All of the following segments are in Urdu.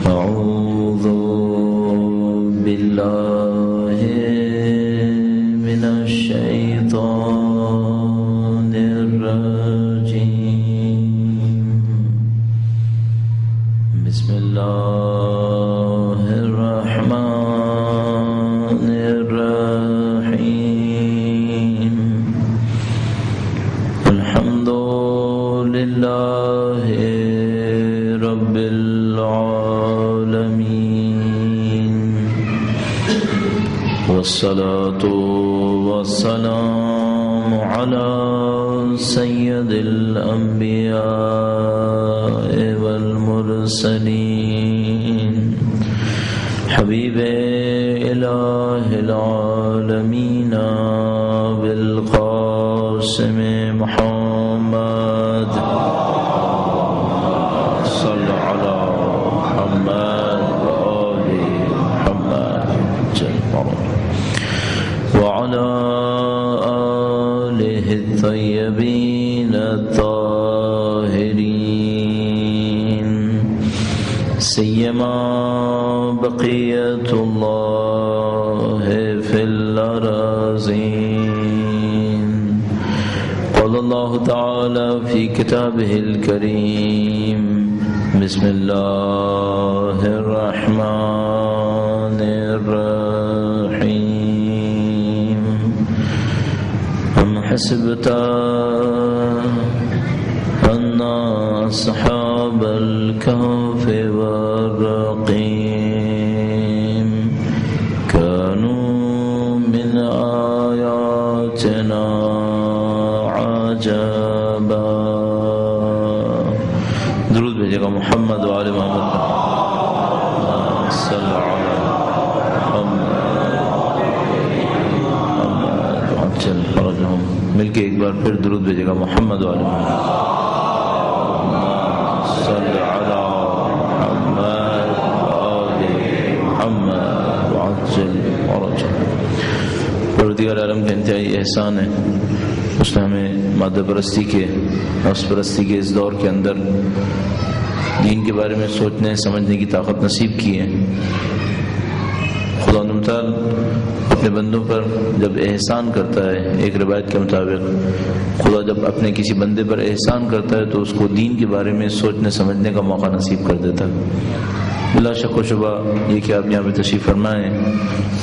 أعوذ بالله من الشيطان الرجيم. بسم الله الرحمن الرحيم. الحمد لله رب العالمين، والصلاة والسلام على سيد الأنبياء والمرسلين، حبيب إله العالمين بالقاسم محمد. صل على محمد وآل محمد وعلى آله الطيبين الطاهرين، سيما بقية الله في الأراضين. قال الله تعالى في كتابه الكريم: بسم الله الرحمن الرحيم. أم حسبت أن أصحاب الكهف والرقيم كانوا من آياتنا عجبا. درود بھیجے گا محمد وآل محمد. صلی اللہ علیہ وسلم. مل کے ایک بار پھر درود بھیجے گا محمد وآل محمد. صلی علی محمد وآل محمد وعجل ورجل. پروردگار عالم کا انتہائی احسان ہے، اس نے ہمیں مادہ پرستی کے نفس پرستی کے اس دور کے اندر دین کے بارے میں سوچنے سمجھنے کی طاقت نصیب کی ہے. خدا تعالی اپنے بندوں پر جب احسان کرتا ہے، ایک روایت کے مطابق خدا جب اپنے کسی بندے پر احسان کرتا ہے تو اس کو دین کے بارے میں سوچنے سمجھنے کا موقع نصیب کر دیتا ہے. بلا شک و شبہ یہ کہ آپ یہاں پہ تشریف فرمائیں،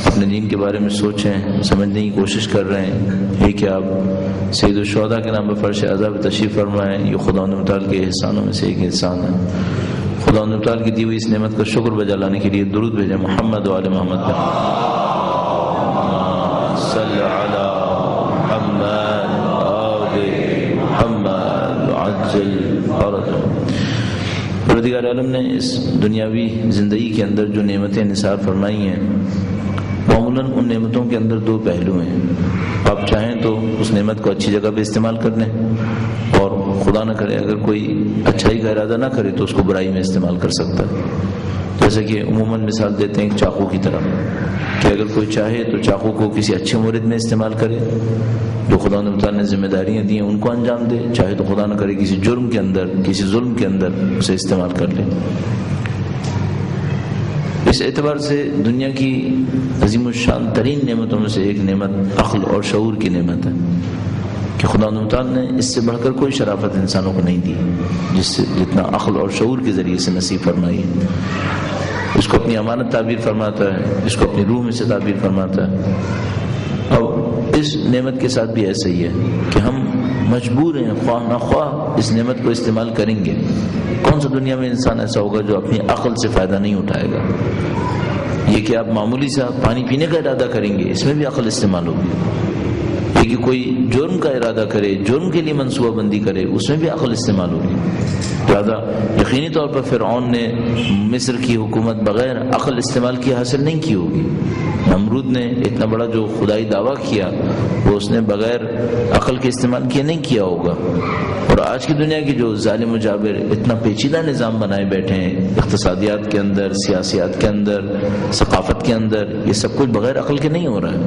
اپنے دین کے بارے میں سوچیں، سمجھنے کی کوشش کر رہے ہیں، یہ کہ آپ سید الشہداء کے نام پر فرش عذاب تشریف فرمائیں، یہ خدا متعال کے احسانوں میں سے ایک احسان ہے. خدا متعال کی دی ہوئی اس نعمت کا شکر بجا لانے کے لیے درود بھیجیں محمد وآل محمد پر. صلی علی محمد وآل محمد وعجل فرجهم. پروردگار عالم نے اس دنیاوی زندگی کے اندر جو نعمتیں نثار فرمائی ہیں، معمولاً ان نعمتوں کے اندر دو پہلو ہیں. آپ چاہیں تو اس نعمت کو اچھی جگہ پہ استعمال کر لیں، اور خدا نہ کرے اگر کوئی اچھائی کا ارادہ نہ کرے تو اس کو برائی میں استعمال کر سکتا ہے. جیسے کہ عموماً مثال دیتے ہیں ایک چاقو کی طرح، کہ اگر کوئی چاہے تو چاقو کو کسی اچھے مورد میں استعمال کرے، جو خدا تعالیٰ نے ذمہ داریاں دی ہیں ان کو انجام دے، چاہے تو خدا نہ کرے کسی جرم کے اندر، کسی ظلم کے اندر اسے استعمال کر لے. اس اعتبار سے دنیا کی عظیم الشان ترین نعمتوں میں سے ایک نعمت عقل اور شعور کی نعمت ہے، کہ خدا تعالیٰ نے اس سے بڑھ کر کوئی شرافت انسانوں کو نہیں دی جس سے جتنا عقل اور شعور کے ذریعے سے نصیب فرمائی ہے. اس کو اپنی امانت تعبیر فرماتا ہے، اس کو اپنی روح میں سے تعبیر فرماتا ہے. اور اس نعمت کے ساتھ بھی ایسا ہی ہے کہ ہم مجبور ہیں خواہ نہ خواہ اس نعمت کو استعمال کریں گے. کون سا دنیا میں انسان ایسا ہوگا جو اپنی عقل سے فائدہ نہیں اٹھائے گا؟ یہ کہ آپ معمولی سا پانی پینے کا ارادہ کریں گے، اس میں بھی عقل استعمال ہوگی. یہ کہ کوئی جرم کا ارادہ کرے، جرم کے لیے منصوبہ بندی کرے، اس میں بھی عقل استعمال ہوگی. لہٰذا یقینی طور پر فرعون نے مصر کی حکومت بغیر عقل استعمال کی حاصل نہیں کی ہوگی. نمرود نے اتنا بڑا جو خدائی دعویٰ کیا وہ اس نے بغیر عقل کے استعمال کیا نہیں کیا ہوگا. اور آج کی دنیا کی جو ظالم و جابر اتنا پیچیدہ نظام بنائے بیٹھے ہیں، اقتصادیات کے اندر، سیاسیات کے اندر، ثقافت کے اندر، یہ سب کچھ بغیر عقل کے نہیں ہو رہا ہے.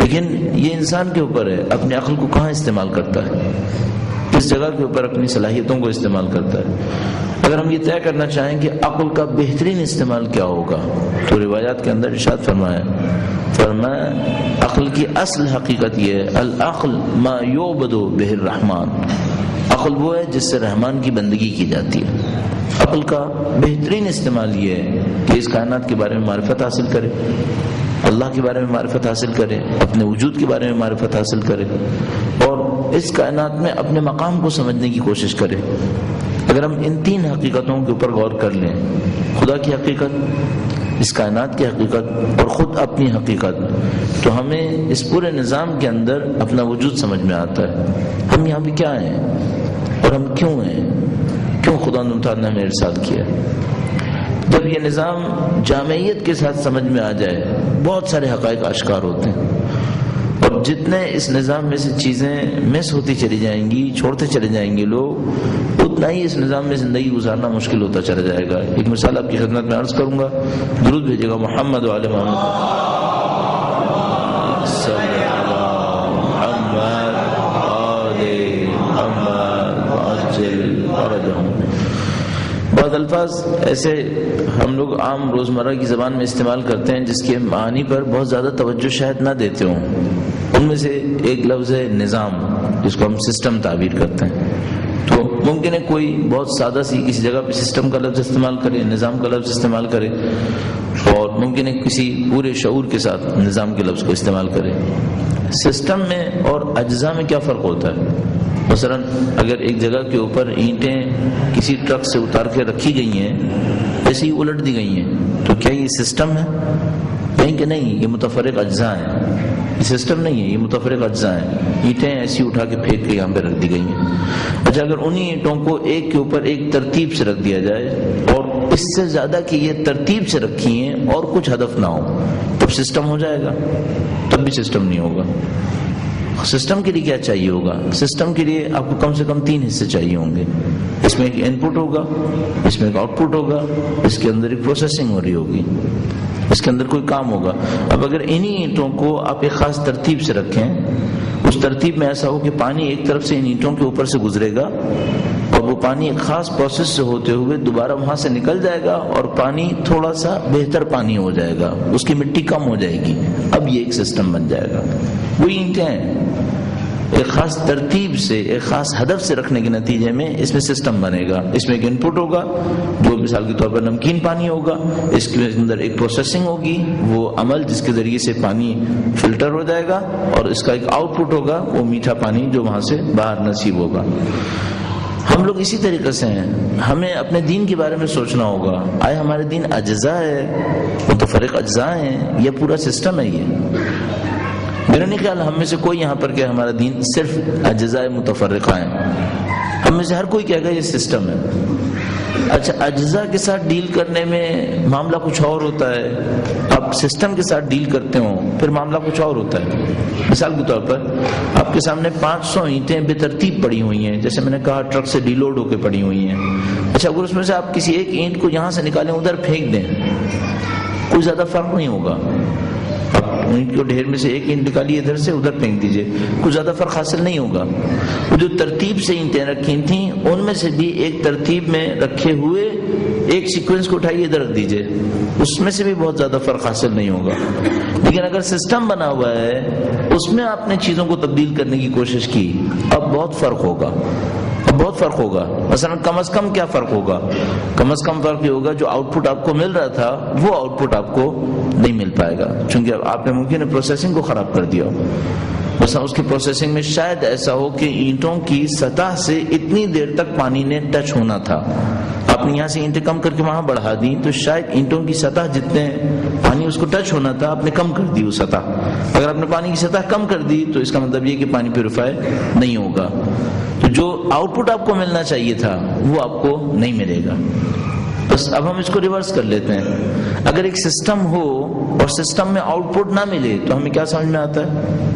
لیکن یہ انسان کے اوپر ہے اپنے عقل کو کہاں استعمال کرتا ہے، کس جگہ کے اوپر اپنی صلاحیتوں کو استعمال کرتا ہے. اگر ہم یہ طے کرنا چاہیں کہ عقل کا بہترین استعمال کیا ہوگا تو روایات کے اندر ارشاد فرمایا عقل کی اصل حقیقت یہ ہے العقل ما یعبد بہ الرحمن، عقل وہ ہے جس سے رحمان کی بندگی کی جاتی ہے۔ عقل کا بہترین استعمال یہ ہے کہ اس کائنات کے بارے میں معرفت حاصل کرے، اللہ کے بارے میں معرفت حاصل کرے، اپنے وجود کے بارے میں معرفت حاصل کرے اور اس کائنات میں اپنے مقام کو سمجھنے کی کوشش کرے۔ اگر ہم ان تین حقیقتوں کے اوپر غور کر لیں، خدا کی حقیقت، اس کائنات کی حقیقت اور خود اپنی حقیقت، تو ہمیں اس پورے نظام کے اندر اپنا وجود سمجھ میں آتا ہے۔ ہم یہاں پہ کیا ہیں اور ہم کیوں ہیں، کیوں خدا نے ہمیں ارسال کیا۔ جب یہ نظام جامعیت کے ساتھ سمجھ میں آ جائے بہت سارے حقائق آشکار ہوتے ہیں، اور جتنے اس نظام میں سے چیزیں مس ہوتی چلی جائیں گی، چھوڑتے چلے جائیں گے لوگ، اتنا ہی اس نظام میں زندگی گزارنا مشکل ہوتا چلا جائے گا۔ ایک مثال آپ کی خدمت میں عرض کروں گا، درود بھیجے گا محمد و آل محمد صلی اللہ محمد آل محمد وعجل فرجهم۔ بعض الفاظ ایسے ہم لوگ عام روزمرہ کی زبان میں استعمال کرتے ہیں جس کے معنی پر بہت زیادہ توجہ شاید نہ دیتے ہوں۔ ان میں سے ایک لفظ ہے نظام، جس کو ہم سسٹم تعبیر کرتے ہیں۔ تو ممکن ہے کوئی بہت سادہ سی کسی جگہ پہ سسٹم کا لفظ استعمال کرے، نظام کا لفظ استعمال کرے، اور ممکن ہے کسی پورے شعور کے ساتھ نظام کے لفظ کو استعمال کرے۔ سسٹم میں اور اجزاء میں کیا فرق ہوتا ہے؟ مثلا اگر ایک جگہ کے اوپر اینٹیں کسی ٹرک سے اتار کے رکھی گئی ہیں، ایسے ہی الٹ دی گئی ہیں، تو کیا یہ سسٹم ہے؟ نہیں کہ نہیں، یہ متفرق اجزاء ہیں۔ یہ سسٹم نہیں ہے، یہ متفرق اجزاء ہیں۔ اینٹیں ایسی اٹھا کے پھینک کے یہاں پہ رکھ دی گئی ہیں۔ اچھا، اگر انہی اینٹوں کو ایک کے اوپر ایک ترتیب سے رکھ دیا جائے اور اس سے زیادہ کہ یہ ترتیب سے رکھی ہیں اور کچھ ہدف نہ ہو، تب سسٹم ہو جائے گا؟ تب بھی سسٹم نہیں ہوگا۔ سسٹم کے لیے کیا چاہیے ہوگا؟ سسٹم کے لیے آپ کو کم سے کم 3 حصے چاہیے ہوں گے۔ اس میں ایک ان پٹ ہوگا، اس میں ایک آؤٹ پٹ ہوگا، اس کے اندر ایک پروسیسنگ ہو رہی ہوگی، اس کے اندر کوئی کام ہوگا۔ اب اگر انہی اینٹوں کو آپ ایک خاص ترتیب سے رکھیں، اس ترتیب میں ایسا ہو کہ پانی ایک طرف سے ان اینٹوں کے اوپر سے گزرے گا اور وہ پانی ایک خاص پروسیس سے ہوتے ہوئے دوبارہ وہاں سے نکل جائے گا اور پانی تھوڑا سا بہتر پانی ہو جائے گا، اس کی مٹی کم ہو جائے گی، اب یہ ایک سسٹم بن جائے گا۔ وہی اینٹیں ہیں، ایک خاص ترتیب سے، ایک خاص ہدف سے رکھنے کے نتیجے میں اس میں سسٹم بنے گا۔ اس میں ایک ان پٹ ہوگا جو مثال کے طور پر نمکین پانی ہوگا، اس کے اندر ایک پروسیسنگ ہوگی، وہ عمل جس کے ذریعے سے پانی فلٹر ہو جائے گا، اور اس کا ایک آؤٹ پٹ ہوگا، وہ میٹھا پانی جو وہاں سے باہر نصیب ہوگا۔ ہم لوگ اسی طریقے سے ہیں، ہمیں اپنے دین کے بارے میں سوچنا ہوگا، آئے ہمارے دین اجزاء ہے، متفرق اجزاء ہیں، یا پورا سسٹم ہے؟ یہ میرا نہیں خیال ہم میں سے کوئی یہاں پر کہ ہمارا دین صرف اجزاء متفرقہ ہیں۔ ہم میں سے ہر کوئی کہے گا یہ سسٹم ہے۔ اچھا، اجزاء کے ساتھ ڈیل کرنے میں معاملہ کچھ اور ہوتا ہے، آپ سسٹم کے ساتھ ڈیل کرتے ہو پھر معاملہ کچھ اور ہوتا ہے۔ مثال کے طور پر آپ کے سامنے 500 اینٹیں بے ترتیب پڑی ہوئی ہیں، جیسے میں نے کہا ٹرک سے ڈیلوڈ ہو کے پڑی ہوئی ہیں۔ اچھا، اگر اس میں سے آپ کسی ایک اینٹ کو یہاں سے نکالیں ادھر پھینک دیں، کوئی زیادہ فرق نہیں ہوگا۔ اینٹ کو ڈھیر میں سے ایک اینٹ نکالیے ادھر سے، ادھر پھینک دیجئے، کچھ زیادہ فرق حاصل نہیں ہوگا۔ وہ جو ترتیب سے اینٹیں رکھی تھیں ان میں سے بھی ایک ترتیب میں رکھے ہوئے ایک سیکوینس کو اٹھائیے ادھر رکھ دیجئے، اس میں سے بھی بہت زیادہ فرق حاصل نہیں ہوگا۔ لیکن اگر سسٹم بنا ہوا ہے، اس میں آپ نے چیزوں کو تبدیل کرنے کی کوشش کی، اب بہت فرق ہوگا، بہت فرق ہوگا۔ مثلا کم از کم کیا فرق ہوگا؟ کم از کم فرق یہ ہوگا جو آؤٹ پٹ آپ کو مل رہا تھا وہ آؤٹ پٹ آپ کو نہیں مل پائے گا، چونکہ آپ نے ممکن ہے پروسیسنگ کو خراب کر دیا ہو۔ مثلا اس کی پروسیسنگ میں شاید ایسا ہو کہ اینٹوں کی سطح سے اتنی دیر تک پانی نے ٹچ ہونا تھا، آپ نے یہاں سے اینٹیں کم کر کے وہاں بڑھا دی، تو شاید اینٹوں کی سطح جتنے پانی اس کو ٹچ ہونا تھا آپ نے کم کر دی وہ سطح۔ اگر آپ نے پانی کی سطح کم کر دی تو اس کا مطلب یہ کہ پانی پیوریفائی نہیں ہوگا، تو جو آؤٹ پٹ آپ کو ملنا چاہیے تھا وہ آپ کو نہیں ملے گا۔ بس اب ہم اس کو ریورس کر لیتے ہیں، اگر ایک سسٹم ہو اور سسٹم میں آؤٹ پٹ نہ ملے تو ہمیں کیا سمجھ میں آتا ہے؟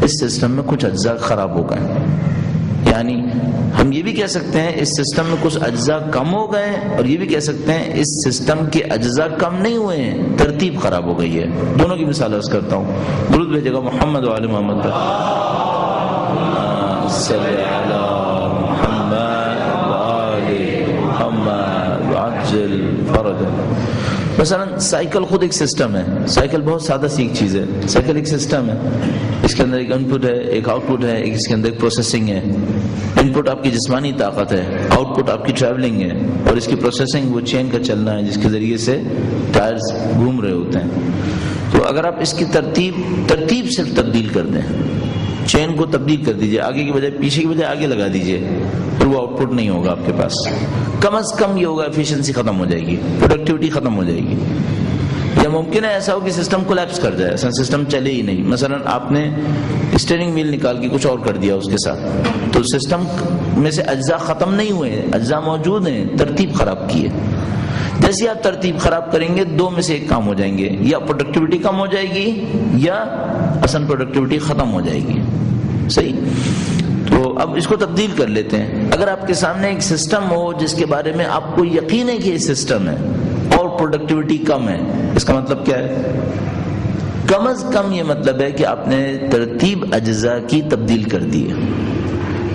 اس سسٹم میں کچھ اجزاء خراب ہو گئے، یعنی ہم یہ بھی کہہ سکتے ہیں اس سسٹم میں کچھ اجزاء کم ہو گئے، اور یہ بھی کہہ سکتے ہیں اس سسٹم کے اجزاء کم نہیں ہوئے ہیں، ترتیب خراب ہو گئی ہے۔ دونوں کی مثال عرض کرتا ہوں، درود بھیجے گا محمد و آل محمد پر صلی علی محمد و آل عجل فرجا. مثلا سائیکل خود ایک سسٹم ہے. سائیکل بہت سادہ سی ایک چیز ہے. سائیکل ایک سسٹم ہے, اس کے اندر ایک ان پٹ ہے, ایک آؤٹ پٹ ہے, اس کے اندر ایک پروسیسنگ ہے. ان پٹ آپ کی جسمانی طاقت ہے, آؤٹ پٹ آپ کی ٹریولنگ ہے, اور اس کی پروسیسنگ وہ چین کا چلنا ہے جس کے ذریعے سے ٹائرز گھوم رہے ہوتے ہیں. تو اگر آپ اس کی ترتیب صرف تبدیل کر دیں, چین کو تبدیل کر دیجئے, آگے کی بجائے پیچھے کی بجائے آگے لگا دیجئے, پھر وہ آؤٹ پٹ نہیں ہوگا آپ کے پاس. کم از کم یہ ہوگا ایفیشنسی ختم ہو جائے گی, پروڈکٹیوٹی ختم ہو جائے گی. یا ممکن ہے ایسا ہو کہ سسٹم کولیپس کر جائے, ایسا سسٹم چلے ہی نہیں. مثلا آپ نے اسٹیئرنگ ویل نکال کے کچھ اور کر دیا اس کے ساتھ, تو سسٹم میں سے اجزاء ختم نہیں ہوئے, اجزاء موجود ہیں, ترتیب خراب کی ہے. جیسے آپ ترتیب خراب کریں گے, دو میں سے ایک کام ہو جائیں گے, یا پروڈکٹیوٹی کم ہو جائے گی یا اصل پروڈکٹیوٹی ختم ہو جائے گی. صحیح. تو اب اس کو تبدیل کر لیتے ہیں. اگر آپ کے سامنے ایک سسٹم ہو جس کے بارے میں آپ کو یقین ہے کہ یہ سسٹم ہے اور پروڈکٹیوٹی کم ہے, اس کا مطلب کیا ہے؟ کم از کم یہ مطلب ہے کہ آپ نے ترتیب اجزاء کی تبدیل کر دی ہے,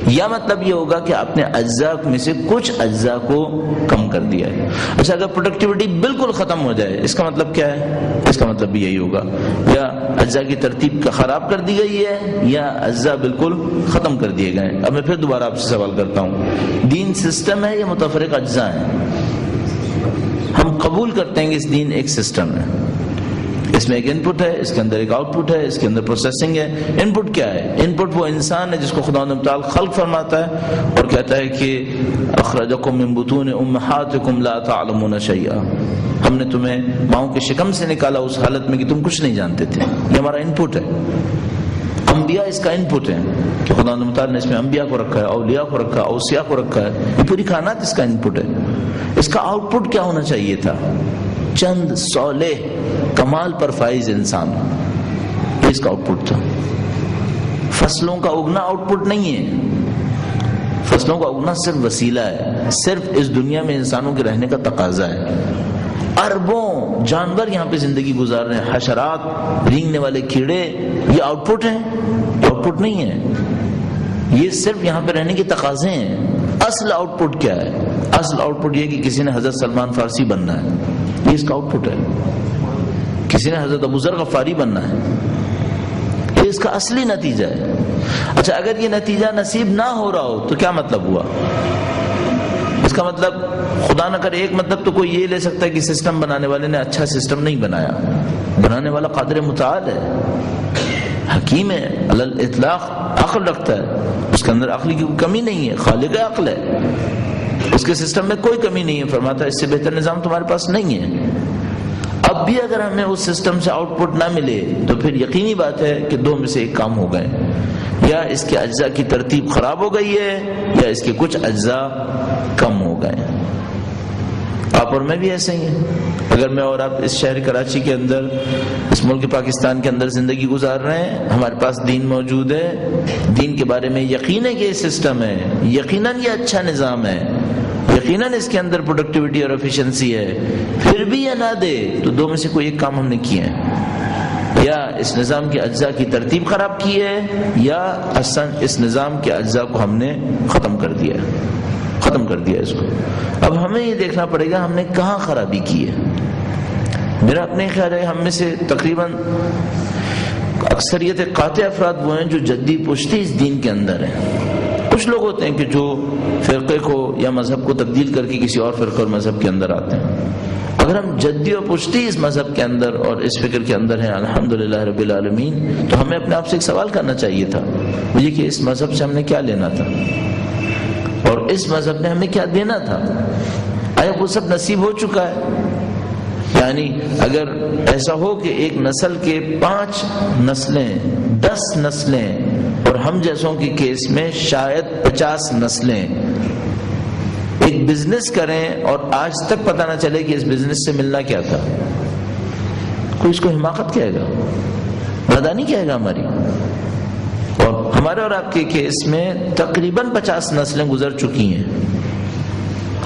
یا مطلب یہ ہوگا کہ آپ نے اجزاء میں سے کچھ اجزاء کو کم کر دیا ہے. اچھا, اگر پروڈکٹیوٹی بالکل ختم ہو جائے, اس کا مطلب کیا ہے؟ اس کا مطلب بھی یہی ہوگا, یا اجزاء کی ترتیب کا خراب کر دی گئی ہے, یا اجزاء بالکل ختم کر دیے گئے. اب میں پھر دوبارہ آپ سے سوال کرتا ہوں, دین سسٹم ہے یا متفرق اجزاء ہیں؟ ہم قبول کرتے ہیں کہ اس دین ایک سسٹم ہے, اس میں ایک ان پٹ ہے, اس کے اندر ایک آؤٹ پٹ ہے, اس کے اندر پروسیسنگ ہے. ان پٹ کیا ہے؟ ان پٹ وہ انسان ہے جس کو خدا تعالی خلق فرماتا ہے اور کہتا ہے کہ اخرجکم من بطون امہاتکم لا تعلمون شیئا, ہم نے تمہیں ماؤں کے شکم سے نکالا اس حالت میں کہ تم کچھ نہیں جانتے تھے. یہ ہمارا ان پٹ ہے. انبیاء اس کا ان پٹ ہے کہ خدا تعالی نے اس میں انبیاء کو رکھا ہے, اولیاء کو رکھا ہے, اوصیاء کو رکھا ہے. یہ پوری کائنات اس کا ان پٹ ہے. اس کا آؤٹ پٹ کیا ہونا چاہیے تھا؟ چند صالح کمال پر فائز انسان, یہ اس کا آؤٹ پٹ تھا. فصلوں کا اگنا آؤٹ پٹ نہیں ہے. فصلوں کا اگنا صرف وسیلہ ہے, صرف اس دنیا میں انسانوں کے رہنے کا تقاضا ہے. اربوں جانور یہاں پہ زندگی گزار رہے ہیں, حشرات, رینگنے والے کیڑے, یہ آؤٹ پٹ ہیں؟ آؤٹ پٹ نہیں ہے, یہ صرف یہاں پہ رہنے کے تقاضے ہیں. اصل آؤٹ پٹ کیا ہے؟ اصل آؤٹ پٹ یہ کہ کسی نے حضرت سلمان فارسی بننا ہے, یہ اس کا آؤٹ پٹ ہے. کسی نے حضرت ابو ذر غفاری بننا ہے, یہ اس کا اصلی نتیجہ ہے. اچھا, اگر یہ نتیجہ نصیب نہ ہو رہا ہو تو کیا مطلب ہوا؟ اس کا مطلب خدا نہ کرے, ایک مطلب تو کوئی یہ لے سکتا ہے کہ سسٹم بنانے والے نے اچھا سسٹم نہیں بنایا. بنانے والا قادر متعال ہے, حکیم ہے, علی الاطلاق عقل رکھتا ہے, اس کے اندر عقل کی کوئی کمی نہیں ہے, خالق عقل ہے, اس کے سسٹم میں کوئی کمی نہیں ہے. فرماتا ہے اس سے بہتر نظام تمہارے پاس نہیں ہے. اب بھی اگر ہمیں اس سسٹم سے آؤٹ پٹ نہ ملے تو پھر یقینی بات ہے کہ دو میں سے ایک کام ہو گئے, یا اس کے اجزاء کی ترتیب خراب ہو گئی ہے, یا اس کے کچھ اجزاء کم ہو گئے. آپ اور میں بھی ایسے ہی ہیں. اگر میں اور آپ اس شہر کراچی کے اندر, اس ملک پاکستان کے اندر زندگی گزار رہے ہیں, ہمارے پاس دین موجود ہے, دین کے بارے میں یقین ہے کہ یہ سسٹم ہے, یقیناً یہ اچھا نظام ہے, یقیناً اس کے اندر پروڈکٹیوٹی اور ایفیشنسی ہے, پھر بھی یہ نہ دے تو دو میں سے کوئی ایک کام ہم نے کیا ہے, یا اس نظام کے اجزاء کی ترتیب خراب کی ہے, یا اصلا اس نظام کے اجزاء کو ہم نے ختم کر دیا اس کو. اب ہمیں یہ دیکھنا پڑے گا ہم نے کہاں خرابی کی ہے. میرا اپنے خیال ہے ہم میں سے تقریباً اکثریت قاطع افراد وہ ہیں جو جدی پشتی اس دین کے اندر ہیں. کچھ لوگ ہوتے ہیں کہ جو فرقے کو یا مذہب کو تبدیل کر کے کسی اور فرقے اور مذہب کے اندر آتے ہیں. اگر ہم جدی اور پشتی اس مذہب کے اندر اور اس فکر کے اندر ہیں الحمدللہ رب العالمین, تو ہمیں اپنے آپ سے ایک سوال کرنا چاہیے تھا مجھے کہ اس مذہب سے ہم نے کیا لینا تھا اور اس مذہب نے ہمیں کیا دینا تھا. آیا وہ سب نصیب ہو چکا ہے؟ یعنی اگر ایسا ہو کہ ایک نسل کے 5 نسلیں 10 نسلیں اور ہم جیسوں کے کیس میں شاید 50 نسلیں ایک بزنس کریں اور آج تک پتہ نہ چلے کہ اس بزنس سے ملنا کیا تھا, کوئی اس کو حماقت کہے گا, نادانی کہے گا ہماری. اور ہمارے اور آپ کے کیس میں تقریباً 50 نسلیں گزر چکی ہیں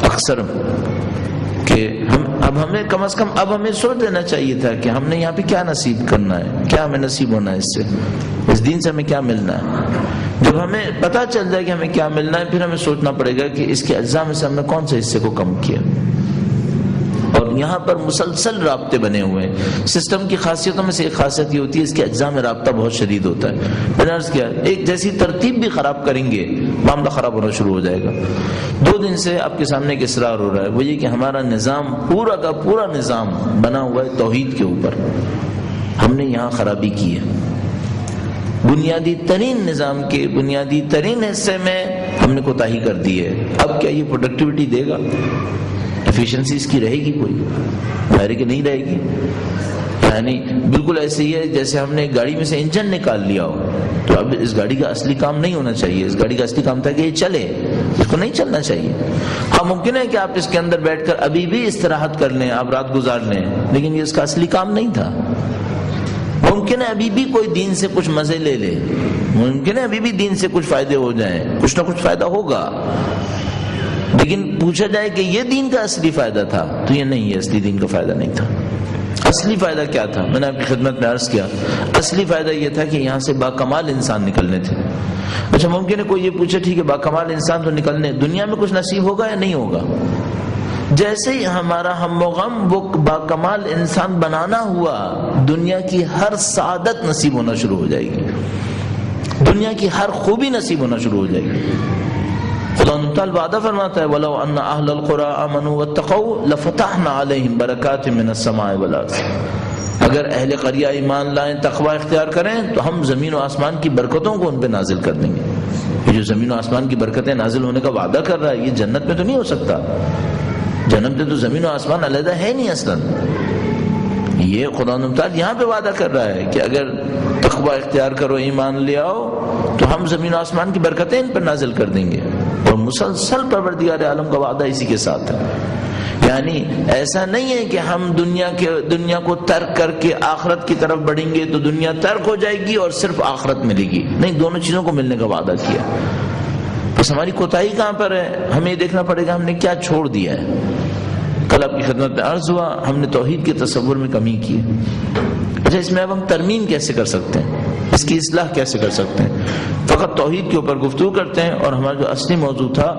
اکثر, کہ اب ہمیں کم از کم اب ہمیں سوچ لینا چاہیے تھا کہ ہم نے یہاں پہ کیا نصیب کرنا ہے, کیا ہمیں نصیب ہونا ہے, اس سے اس دین سے ہمیں کیا ملنا ہے. جب ہمیں پتہ چل جائے کہ ہمیں کیا ملنا ہے, پھر ہمیں سوچنا پڑے گا کہ اس کے اجزاء میں سے ہم نے کون سے حصے کو کم کیا. اور یہاں پر مسلسل رابطے بنے ہوئے ہیں. سسٹم کی خاصیتوں میں سے ایک خاصیت یہ ہوتی ہے اس کے اجزاء میں رابطہ بہت شدید ہوتا ہے. میں نے عرض کیا ایک جیسی ترتیب بھی خراب کریں گے معاملہ خراب ہونا شروع ہو جائے گا. 2 دن سے آپ کے سامنے ایک اصرار ہو رہا ہے وہ یہ کہ ہمارا نظام پورا کا پورا نظام بنا ہوا ہے توحید کے اوپر. ہم نے یہاں خرابی کی ہے. بنیادی ترین نظام کے بنیادی ترین حصے میں ہم نے کوتاہی کر دی ہے. اب کیا یہ پروڈکٹیوٹی دے گا؟ ایفیشنسی اس کی رہے گی؟ کوئی ظاہر کہ نہیں رہے گی. یعنی بالکل ایسے ہی ہے جیسے ہم نے گاڑی میں سے انجن نکال لیا ہو. تو اب اس گاڑی کا اصلی کام نہیں ہونا چاہیے. اس گاڑی کا اصلی کام تھا کہ یہ چلے, اس کو نہیں چلنا چاہیے. ہاں ممکن ہے کہ آپ اس کے اندر بیٹھ کر ابھی بھی استراحت کر لیں, آپ رات گزار لیں, لیکن یہ اس کا اصلی کام نہیں تھا. ممکن ہے ابھی بھی کوئی دین سے کچھ مزے لے لے, ممکن ہے ابھی بھی دین سے کچھ فائدے ہو جائیں, کچھ نہ کچھ فائدہ ہوگا, لیکن پوچھا جائے کہ یہ دین کا اصلی فائدہ تھا تو یہ نہیں, یہ اصلی دین کا فائدہ نہیں تھا. اصلی فائدہ کیا تھا؟ میں نے آپ کی خدمت میں عرض کیا اصلی فائدہ یہ تھا کہ یہاں سے باکمال انسان نکلنے تھے. اچھا ممکن ہے کوئی یہ پوچھے ٹھیک ہے باکمال انسان تو نکلنے, دنیا میں کچھ نصیب ہوگا یا نہیں ہوگا؟ جیسے ہی ہمارا ہم و غم وہ باکمال انسان بنانا ہوا, دنیا کی ہر سعادت نصیب ہونا شروع ہو جائے گی, دنیا کی ہر خوبی نصیب ہونا شروع ہو جائے گی. خدا تعالیٰ وعدہ فرماتا ہے وَلَوْ أَنَّ أَهْلَ الْقُرَىٰ آمَنُوا وَاتَّقَوْا لَفَتَحْنَا عَلَيْهِمْ بَرَكَاتٍ مِّنَ السَّمَاءِ وَالْأَرْضِ. اگر اہل قریہ ایمان لائیں تقوی اختیار کریں تو ہم زمین و آسمان کی برکتوں کو ان پہ نازل کر دیں گے. یہ جو زمین و آسمان کی برکتیں نازل ہونے کا وعدہ کر رہا ہے یہ جنت میں تو نہیں ہو سکتا. جنت میں تو زمین و آسمان علیحدہ ہے نہیں اصلا. یہ خدا تعالیٰ یہاں پہ وعدہ کر رہا ہے کہ اگر تقوی اختیار کرو ایمان لے آؤ تو ہم زمین و آسمان کی برکتیں ان پر نازل کر دیں گے. اور مسلسل پروردگار عالم کا وعدہ اسی کے ساتھ ہے. یعنی ایسا نہیں ہے کہ ہم دنیا کو ترک کر کے آخرت کی طرف بڑھیں گے تو دنیا ترک ہو جائے گی اور صرف آخرت ملے گی. نہیں, دونوں چیزوں کو ملنے کا وعدہ کیا. بس ہماری کوتاہی کہاں پر ہے؟ ہمیں یہ دیکھنا پڑے گا ہم نے کیا چھوڑ دیا ہے. کل آپ کی خدمت میں عرض ہوا ہم نے توحید کے تصور میں کمی کی. اچھا اس میں اب ہم ترمیم کیسے کر سکتے ہیں, اس کی اصلاح کیسے کر سکتے ہیں؟ فقط توحید کے اوپر گفتگو کرتے ہیں اور ہمارا جو اصلی موضوع تھا